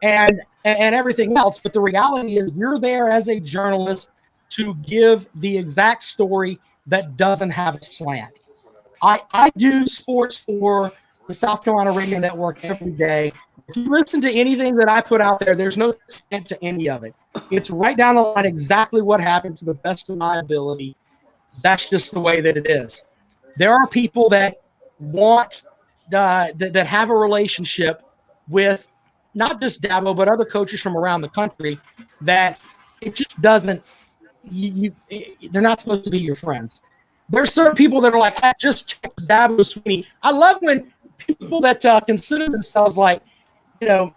and everything else, but the reality is you're there as a journalist to give the exact story that doesn't have a slant. I do sports for the South Carolina Radio Network every day. If you listen to anything that I put out there, there's no slant to any of it. It's right down the line exactly what happened to the best of my ability. That's just the way that it is. There are people that want that have a relationship with not just Dabo, but other coaches from around the country that it just doesn't they're not supposed to be your friends. There's certain people that are like, I just checked Dabo Swinney. I love when people that consider themselves like, the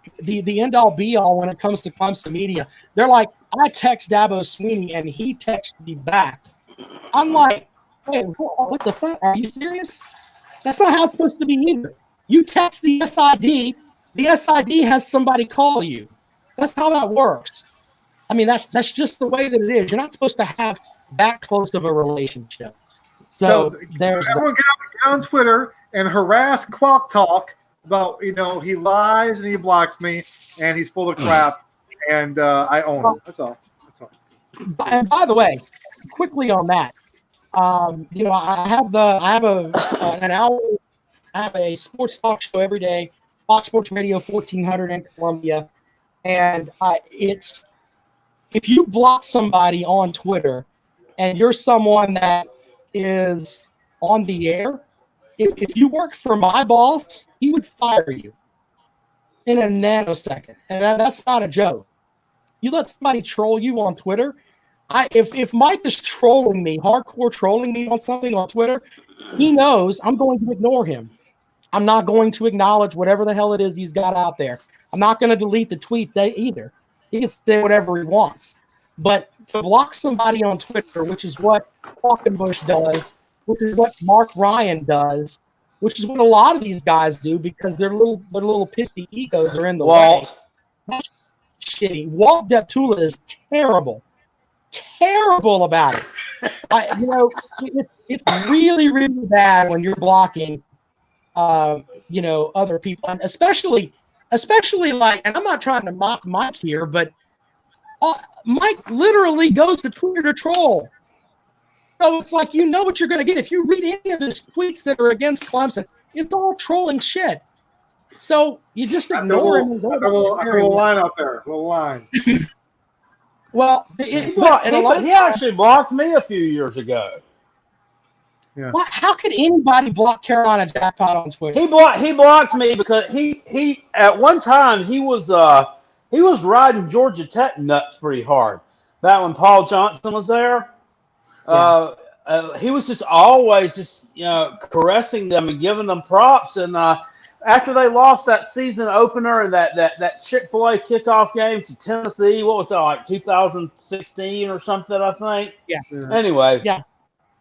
end all be all when it comes to Clemson media. They're like, I text Dabo Swinney and he texts me back. I'm like, hey, what the fuck? Are you serious? That's not how it's supposed to be either. You text the SID. The SID has somebody call you. That's how that works. I mean, that's just the way that it is. You're not supposed to have that close of a relationship. So there's everyone get on Twitter and harass Quack Talk about, he lies and he blocks me and he's full of crap and I own him. That's all. And by the way, quickly on that, I have a sports talk show every day, Fox Sports Radio 1400 in Columbia, and if you block somebody on Twitter and you're someone that is on the air, if you worked for my boss, he would fire you in a nanosecond. And that's not a joke. You let somebody troll you on Twitter. If Mike is trolling me, hardcore trolling me on something on Twitter, he knows I'm going to ignore him. I'm not going to acknowledge whatever the hell it is he's got out there. I'm not going to delete the tweets either. He can say whatever he wants. But to block somebody on Twitter, which is what Falkenbush does, which is what Mark Ryan does, which is what a lot of these guys do because their little pissy egos are in the way. That's shitty. Walt Deptula is terrible about it. It's really, really bad when you're blocking, other people, and especially like, and I'm not trying to mock Mike here, but Mike literally goes to Twitter to troll. So it's like, what you're going to get. If you read any of his tweets that are against Clemson, it's all trolling shit. So you just ignore him. I threw a line out there. A little line. Well, he actually blocked me a few years ago. Yeah. How could anybody block Carolina Jackpot on Twitter? He blocked me because he at one time he was riding Georgia Tech nuts pretty hard. Back when Paul Johnson was there, he was just always caressing them and giving them props. And after they lost that season opener and that Chick-fil-A kickoff game to Tennessee, what was that, like 2016 or something, I think? Yeah. Anyway. Yeah.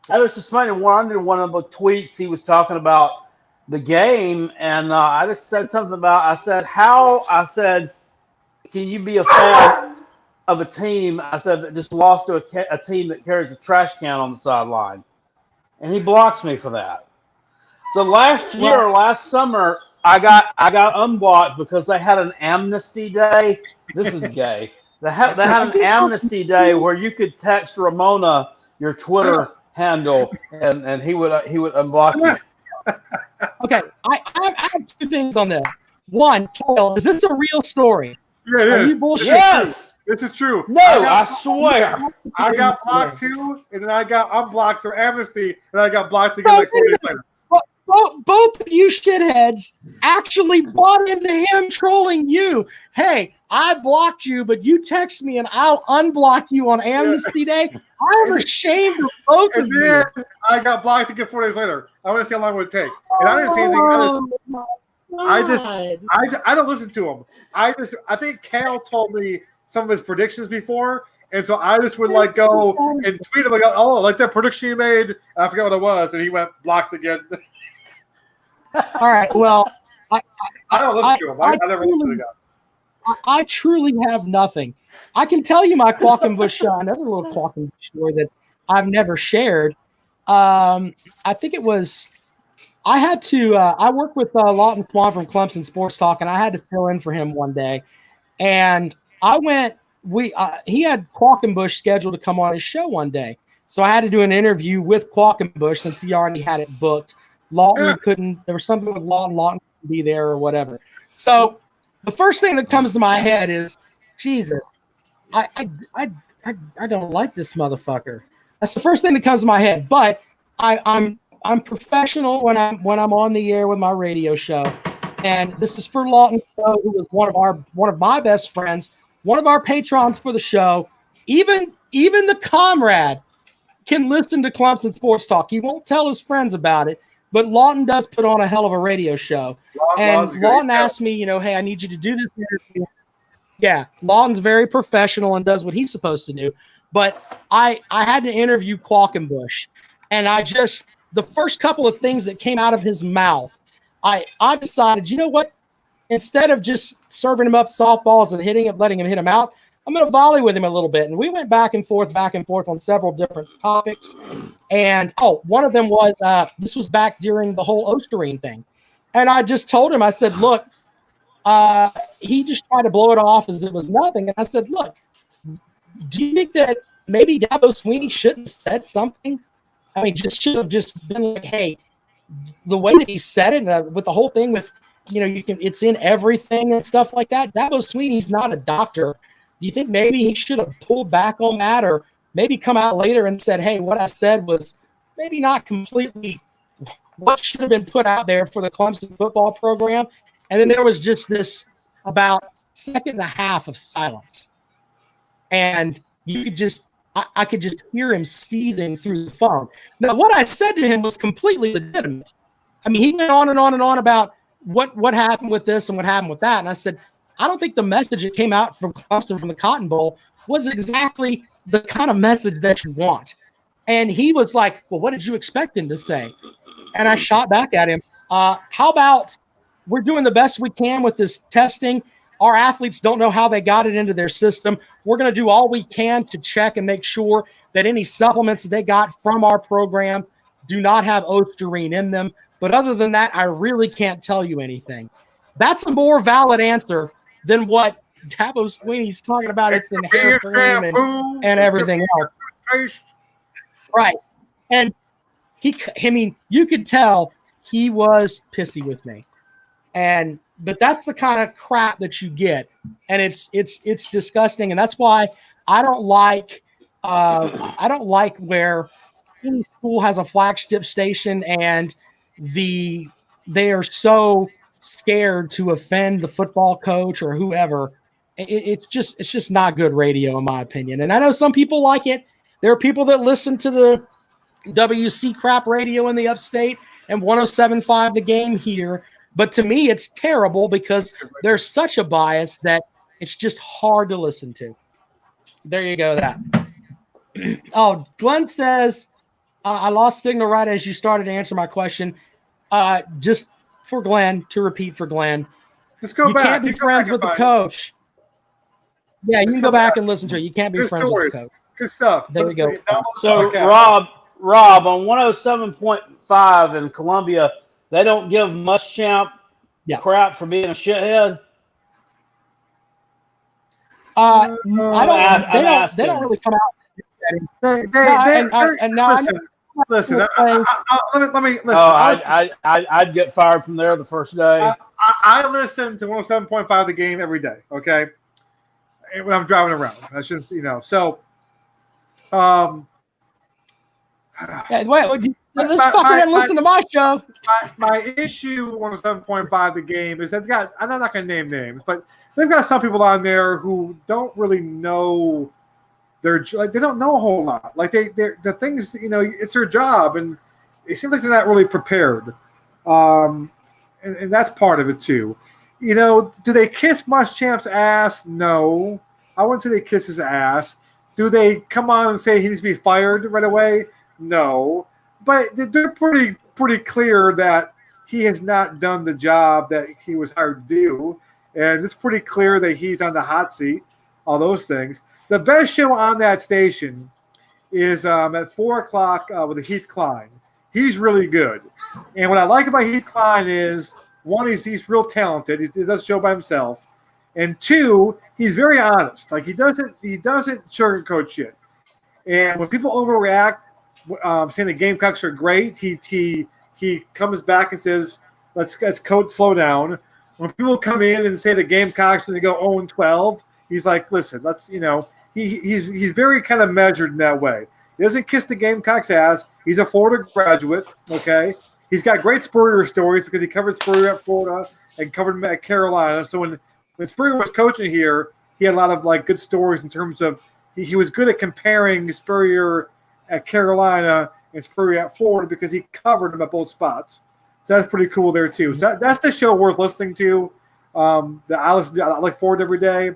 I was just finding under one of the tweets he was talking about the game, and I just said something about, I said, can you be a fan of a team, I said, that just lost to a team that carries a trash can on the sideline? And he blocks me for that. So last summer, I got unblocked because they had an amnesty day. This is gay. They had an amnesty day where you could text Ramona your Twitter handle, and he would unblock you. Okay, I have two things on this. One, Kale, is this a real story? Yeah, it is. You bullshit? Yes. This is true. No, I swear. I got blocked too, and then I got unblocked through amnesty, and I got blocked again like 4 days later. Both of you shitheads actually bought into him trolling you. Hey, I blocked you, but you text me and I'll unblock you on Amnesty Day. I'm ashamed of both of you. And then I got blocked again 4 days later. I want to see how long it would take. And I didn't see anything. I don't listen to him. I think Cal told me some of his predictions before, and so I just would go and tweet him like, "Oh, like that prediction you made." I forgot what it was, and he went blocked again. All right. Well, I don't listen to him. I never listen to the guy. I truly have nothing. I can tell you my Qualkenbush, another little Qualkenbush story that I've never shared. I think it was, I had to, I worked with Lawton Swan from Clemson Sports Talk, and I had to fill in for him one day. And I went, he had Qualkenbush scheduled to come on his show one day. So I had to do an interview with Qualkenbush since he already had it booked. Lawton couldn't, there was something with Lawton couldn't be there or whatever. So the first thing that comes to my head is, Jesus, I don't like this motherfucker. That's the first thing that comes to my head. But I'm professional when I'm on the air with my radio show. And this is for Lawton, who was one of my best friends, one of our patrons for the show. Even the comrade can listen to Clemson Sports Talk. He won't tell his friends about it. But Lawton does put on a hell of a radio show. Lawton asked me, hey, I need you to do this interview. Yeah, Lawton's very professional and does what he's supposed to do. But I had to interview Qualkenbush. And the first couple of things that came out of his mouth, I decided, you know what? Instead of just serving him up softballs and letting him hit him out, I'm going to volley with him a little bit. And we went back and forth on several different topics. And, one of them was, this was back during the whole Osterine thing. And I just told him, I said, look, he just tried to blow it off as it was nothing. And I said, look, do you think that maybe Dabo Swinney shouldn't have said something? I mean, should have just been like, hey, the way that he said it, with the whole thing with, it's in everything and stuff like that. Dabo Swinney's not a doctor. Do you think maybe he should have pulled back on that, or maybe come out later and said, hey, what I said was maybe not completely what should have been put out there for the Clemson football program? And then there was just this about second and a half of silence. And you could I could just hear him seething through the phone. Now, what I said to him was completely legitimate. I mean, he went on and on and on about what happened with this and what happened with that. And I said, I don't think the message that came out from Clemson from the Cotton Bowl was exactly the kind of message that you want. And he was like, well, what did you expect him to say? And I shot back at him. How about we're doing the best we can with this testing? Our athletes don't know how they got it into their system. We're going to do all we can to check and make sure that any supplements that they got from our program do not have Osterine in them. But other than that, I really can't tell you anything. That's a more valid answer than what Dabo Sweeney's talking about. It's in hair cream and everything else. Right. And you could tell he was pissy with me. But that's the kind of crap that you get. And it's disgusting. And that's why I don't like where any school has a flagship station and they are so scared to offend the football coach or whoever. It's just not good radio, in my opinion. And I know some people like it. There are people that listen to the WC crap radio in the upstate and 107.5 The Game here. But to me, it's terrible because there's such a bias that it's just hard to listen to. There you go, that. Oh, Glenn says, I lost signal right as you started to answer my question. Just for Glenn, to repeat for Glenn, just go you back. can't be friends with the coach. Yeah, you can go back and listen to it. You can't be Good friends stories. with the coach. Good stuff. There we go. So, Rob, on 107.5 in Columbia, they don't give Muschamp crap for being a shithead? They don't really come out. Listen. Let me listen. I'd get fired from there the first day. I listen to 107.5 The Game every day. Okay, when I'm driving around, that's just so. This fucker didn't listen to my show. My issue with 107.5 The Game is I'm not going to name names, but they've got some people on there who don't really know. They don't know a whole lot. Like the things, it's their job, and it seems like they're not really prepared. And that's part of it too. Do they kiss Muschamp's ass? No, I wouldn't say they kiss his ass. Do they come on and say he needs to be fired right away? No, but they're pretty clear that he has not done the job that he was hired to do, and it's pretty clear that he's on the hot seat. All those things. The best show on that station is at 4:00 with Heath Klein. He's really good, and what I like about Heath Klein is one, he's real talented. He does a show by himself, and two, he's very honest. Like he doesn't sugarcoat shit. And when people overreact, saying the Gamecocks are great, he comes back and says, "Let's coach slow down." When people come in and say the Gamecocks and they go 0-12, he's like, "Listen, let's He's very kind of measured in that way. He doesn't kiss the Gamecocks' ass. He's a Florida graduate, okay? He's got great Spurrier stories because he covered Spurrier at Florida and covered him at Carolina. So when Spurrier was coaching here, he had a lot of good stories in terms of he was good at comparing Spurrier at Carolina and Spurrier at Florida because he covered him at both spots. So that's pretty cool there too. So that's the show worth listening to. That I look forward to every day.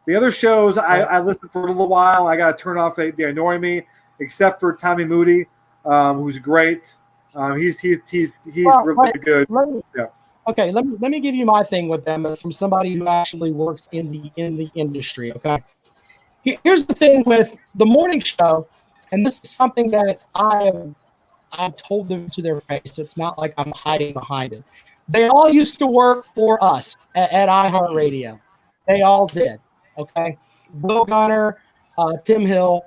The other shows I listened for a little while. I got to turn off. They annoy me, except for Tommy Moody, who's great. He's really good. Okay, let me give you my thing with them from somebody who actually works in the industry. Okay, here's the thing with the morning show, and this is something that I've told them to their face. It's not like I'm hiding behind it. They all used to work for us at iHeartRadio. They all did. Okay, Will Gunner, Tim Hill.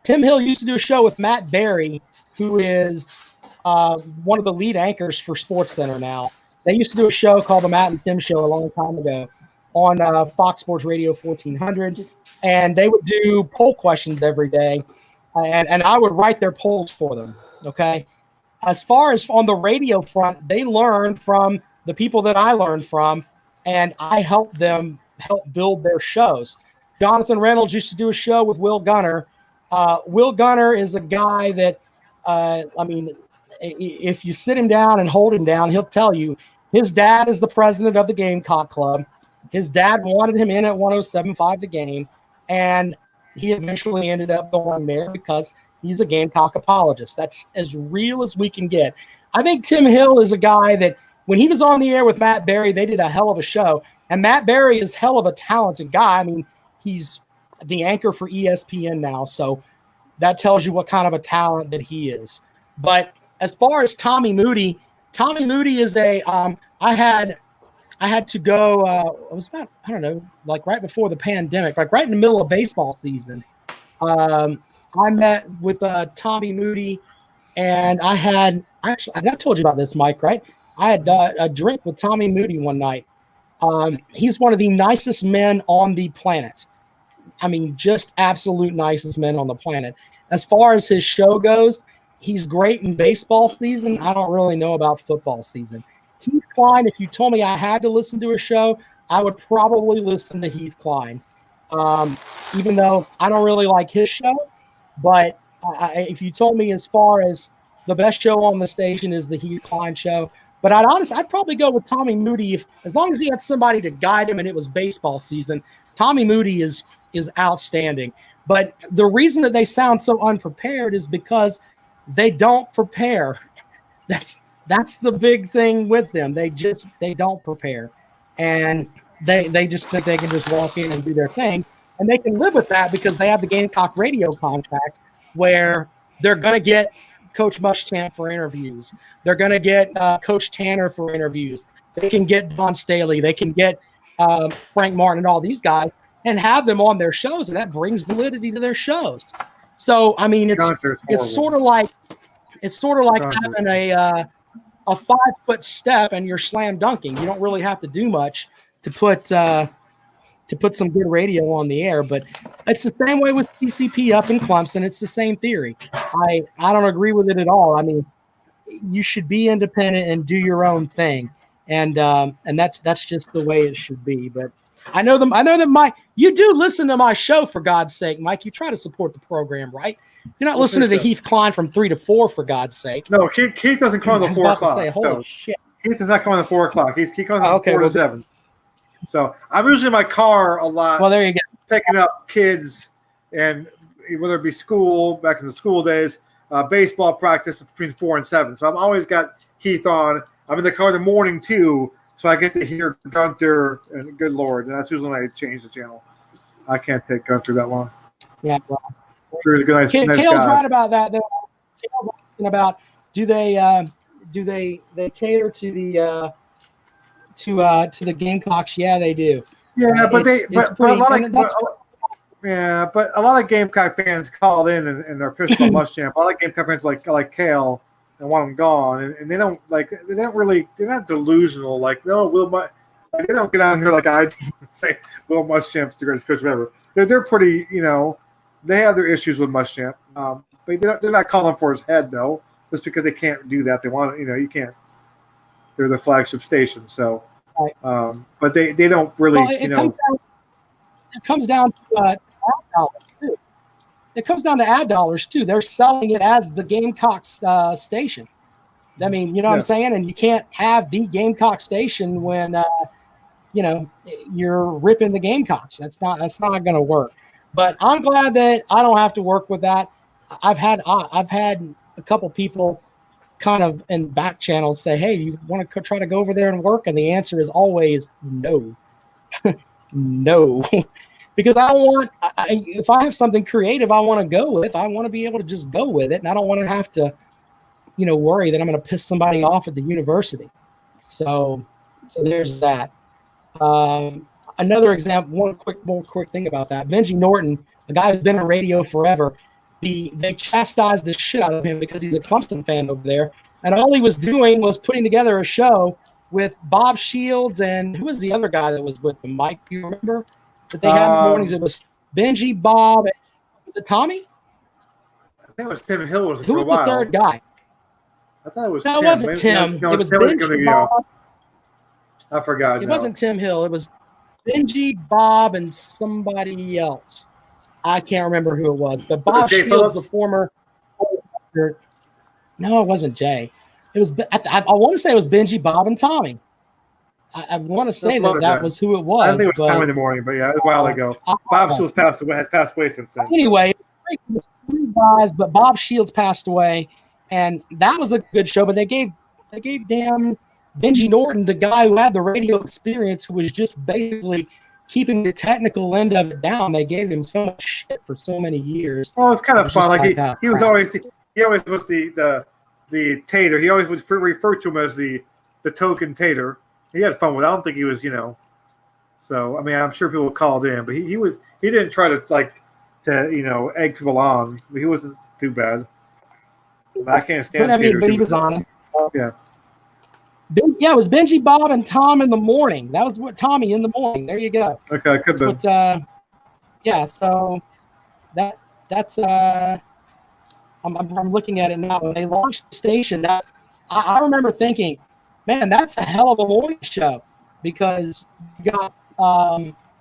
Tim Hill used to do a show with Matt Berry, who is one of the lead anchors for SportsCenter now. They used to do a show called The Matt and Tim Show a long time ago on Fox Sports Radio 1400, and they would do poll questions every day, and I would write their polls for them, okay? As far as on the radio front, they learned from the people that I learned from, and I helped them help build their shows. Jonathan Reynolds used to do a show with Will Gunner. Will Gunner is a guy that, if you sit him down and hold him down, he'll tell you his dad is the president of the Gamecock Club. His dad wanted him in at 107.5 The Game, and he eventually ended up going there because he's a Gamecock apologist. That's as real as we can get. I think Tim Hill is a guy that when he was on the air with Matt Berry, they did a hell of a show. And Matt Berry is hell of a talented guy. I mean, he's the anchor for ESPN now. So that tells you what kind of a talent that he is. But as far as Tommy Moody is I had to go, it was about, I don't know, like right before the pandemic, like right in the middle of baseball season. I met with Tommy Moody, and I told you about this, Mike, right? I had a drink with Tommy Moody one night. He's one of the nicest men on the planet. I mean, just absolute nicest men on the planet. As far as his show goes, he's great in baseball season. I don't really know about football season. Heath Klein, if you told me I had to listen to a show, I would probably listen to Heath Klein. Even though I don't really like his show, but if you told me as far as the best show on the station is the Heath Klein show, but I'd probably go with Tommy Moody as long as he had somebody to guide him and it was baseball season. Tommy Moody is outstanding. But the reason that they sound so unprepared is because they don't prepare. That's the big thing with them. They don't prepare. And they just think they can just walk in and do their thing. And they can live with that because they have the Gamecock radio contract where they're going to get Coach Muschamp for interviews. They're going to get Coach Tanner for interviews. They can get Don Staley. They can get Frank Martin and all these guys and have them on their shows, and that brings validity to their shows. So, I mean, it's sort of like having a 5-foot step and you're slam dunking. You don't really have to do much to put some good radio on the air, but it's the same way with TCP up in Clemson. It's the same theory. I don't agree with it at all. I mean, you should be independent and do your own thing, and that's just the way it should be. But I know that you do listen to my show, for God's sake, Mike. You try to support the program, right? You're not listening to Heath Klein from 3 to 4, for God's sake. No, Keith doesn't come on the 4 o'clock. Holy shit. Keith does not come on the 4 o'clock. He comes on 4 to 7. So I'm usually in my car a lot. Well, there you go. Picking up kids, and whether it be school, back in the school days, baseball practice between 4 and 7. So I've always got Heath on. I'm in the car in the morning too, so I get to hear Gunter, and good Lord, and that's usually when I change the channel. I can't take Gunter that long. Yeah, well, sure, nice Kale's guy. right about that. Kale's asking about do they cater to the Gamecocks? Yeah, they do. Yeah, but a lot of Gamecock fans called in and they're pissed about Muschamp. A lot of Gamecock fans like Kale and want him gone, and they're not delusional. Like, no, they don't get out here like I do and say Will Muschamp's the greatest coach ever. They're pretty, they have their issues with Muschamp, but they're not calling for his head though, just because they can't do that. They want, you can't. They're the flagship station, so. But they don't really, It comes down to ad dollars too. It comes down to ad dollars too. They're selling it as the Gamecocks station. I mean, you know what I'm saying? And you can't have the Gamecock station when you're ripping the Gamecocks. That's not going to work. But I'm glad that I don't have to work with that. I've had a couple people kind of in back channels say, hey, do you want to try to go over there and work? And the answer is always no. No. Because I don't want, if I have something creative I want to go with, I want to be able to just go with it. And I don't want to have to, worry that I'm going to piss somebody off at the university. So there's that. Another example, one quick thing about that. Benji Norton, a guy who's been in radio forever, they chastised the shit out of him because he's a Clemson fan over there. And all he was doing was putting together a show with Bob Shields and who was the other guy that was with him? Mike, do you remember? That they had in the mornings. It was Benji, Bob, and was it Tommy? I think it was Tim Hill. Who was the third guy? I thought it was No, Tim. it wasn't Tim. It was Benji, Bob. I forgot. It wasn't Tim Hill. It was Benji, Bob, and somebody else. I can't remember who it was. But Bob Shields, the former. No, it wasn't Jay. It was. I want to say it was Benji, Bob, and Tommy. I want to say that was who it was. I think it was Tommy in the morning, but yeah, a while ago. Bob Shields has passed away since then. Anyway, it was guys, but Bob Shields passed away, and that was a good show. But they gave damn Benji Norton, the guy who had the radio experience, who was just basically keeping the technical end of it down. They gave him so much shit for so many years. Well, it's kind of fun. Like he was always was the tater. He always would refer to him as the token tater. He had fun with it. I don't think he was, So I mean, I'm sure people called in, but he didn't try to egg people on. He wasn't too bad. I can't stand. But he was on it. Yeah. Yeah, it was Benji, Bob, and Tom in the morning. That was what Tommy in the morning. There you go. Okay, could be. But yeah, so that's I'm looking at it now. When they launched the station, I remember thinking, man, that's a hell of a morning show, because you got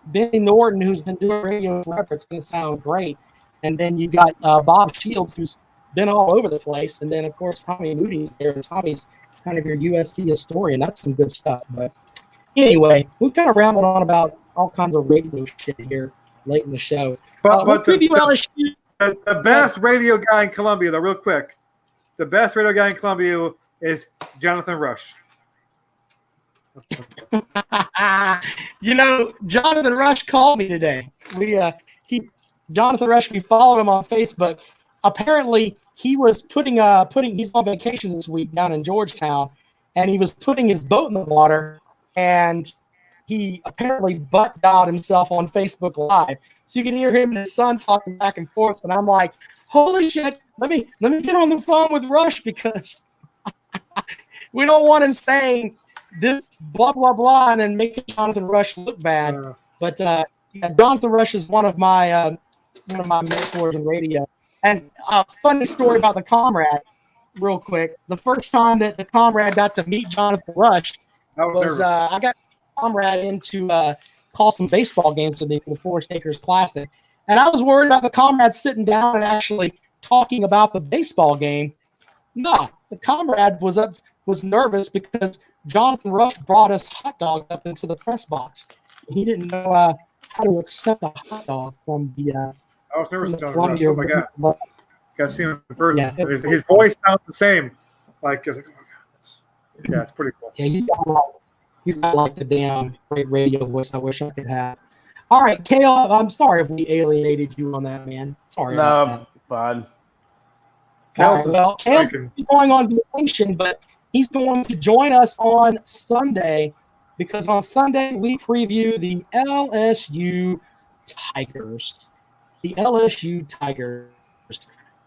Benny Norton, who's been doing radio forever. It's going to sound great. And then you got Bob Shields, who's been all over the place. And then, of course, Tommy Moody's there. And Tommy's kind of your USC historian. That's some good stuff. But anyway, we kind of rambled on about all kinds of radio shit here late in the show. But LSU. The best radio guy in Columbia, though, real quick. The best radio guy in Columbia is Jonathan Rush. Jonathan Rush called me today. Jonathan Rush, we followed him on Facebook. Apparently, he was he's on vacation this week down in Georgetown, and he was putting his boat in the water, and he apparently butt dialed himself on Facebook Live. So you can hear him and his son talking back and forth, and I'm like, holy shit, let me get on the phone with Rush, because we don't want him saying this blah blah blah and then making Jonathan Rush look bad. But Jonathan Rush is one of my mentors in radio. And a funny story about the Comrade, real quick. The first time that the Comrade got to meet Jonathan Rush was I got Comrade in to call some baseball games with me for the Forest Acres Classic. And I was worried about the Comrade sitting down and actually talking about the baseball game. No, the Comrade was nervous because Jonathan Rush brought us hot dogs up into the press box. He didn't know how to accept a hot dog from the I was nervous about Rush. Oh my god! Got to see him in person. Yeah, his voice sounds the same. Like, oh my god, it's pretty cool. Yeah, he's got like the damn great radio voice I wish I could have. All right, Kale, I'm sorry if we alienated you on that, man. Sorry. No, fine. Kale's going on vacation, but he's going to join us on Sunday, because on Sunday we preview the LSU Tigers. The LSU Tigers.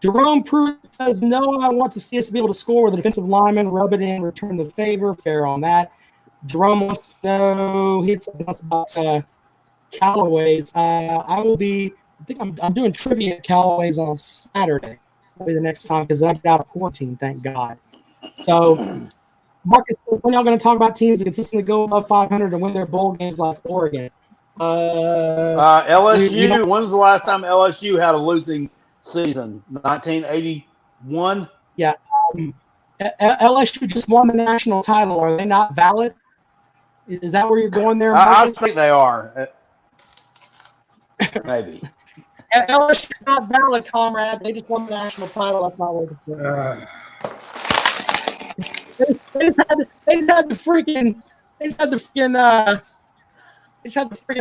Jerome Pruitt says, no, I want to see us be able to score with a defensive lineman, rub it in, return the favor. Fair on that. Jerome wants to know, he's about Callaway's. I think I'm doing trivia at Callaway's on Saturday. That'll be the next time, because I got out of quarantine, thank God. So, Marcus, when y'all going to talk about teams that consistently go above 500 and win their bowl games like Oregon? LSU. When's the last time LSU had a losing season? 1981. Yeah. LSU just won the national title. Are they not valid? Is that where you're going there? I think they are. Maybe. LSU is not valid, comrade. They just won the national title. That's not what they just had the freaking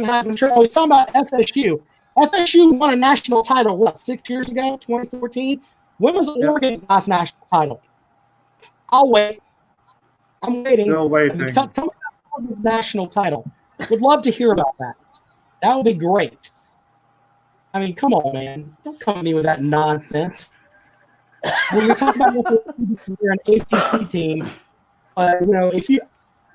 Heisman Trophy. I was talking about FSU. FSU won a national title, 6 years ago, 2014? When was Oregon's last national title? I'll wait. I'm waiting. Still waiting. Tell me about Oregon's national title. Would love to hear about that. That would be great. I mean, come on, man. Don't come at me with that nonsense. When you're talking about you're an ACC team, I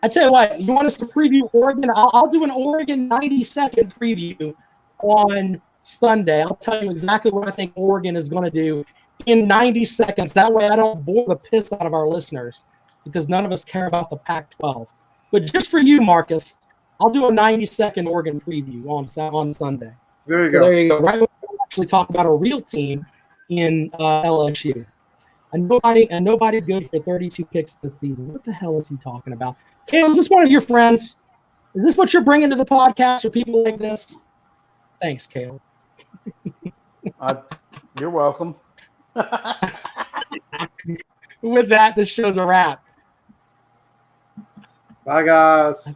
tell you what, you want us to preview Oregon? I'll do an Oregon 90-second preview on Sunday. I'll tell you exactly what I think Oregon is going to do in 90 seconds. That way I don't bore the piss out of our listeners, because none of us care about the Pac-12. But just for you, Marcus, I'll do a 90-second Oregon preview on Sunday. There you go. There you go. Right when we actually talk about a real team in LSU. And nobody good for 32 picks this season. What the hell is he talking about? Kale, is this one of your friends? Is this what you're bringing to the podcast for people like this? Thanks, Kale. You're welcome. With that, this show's a wrap. Bye, guys.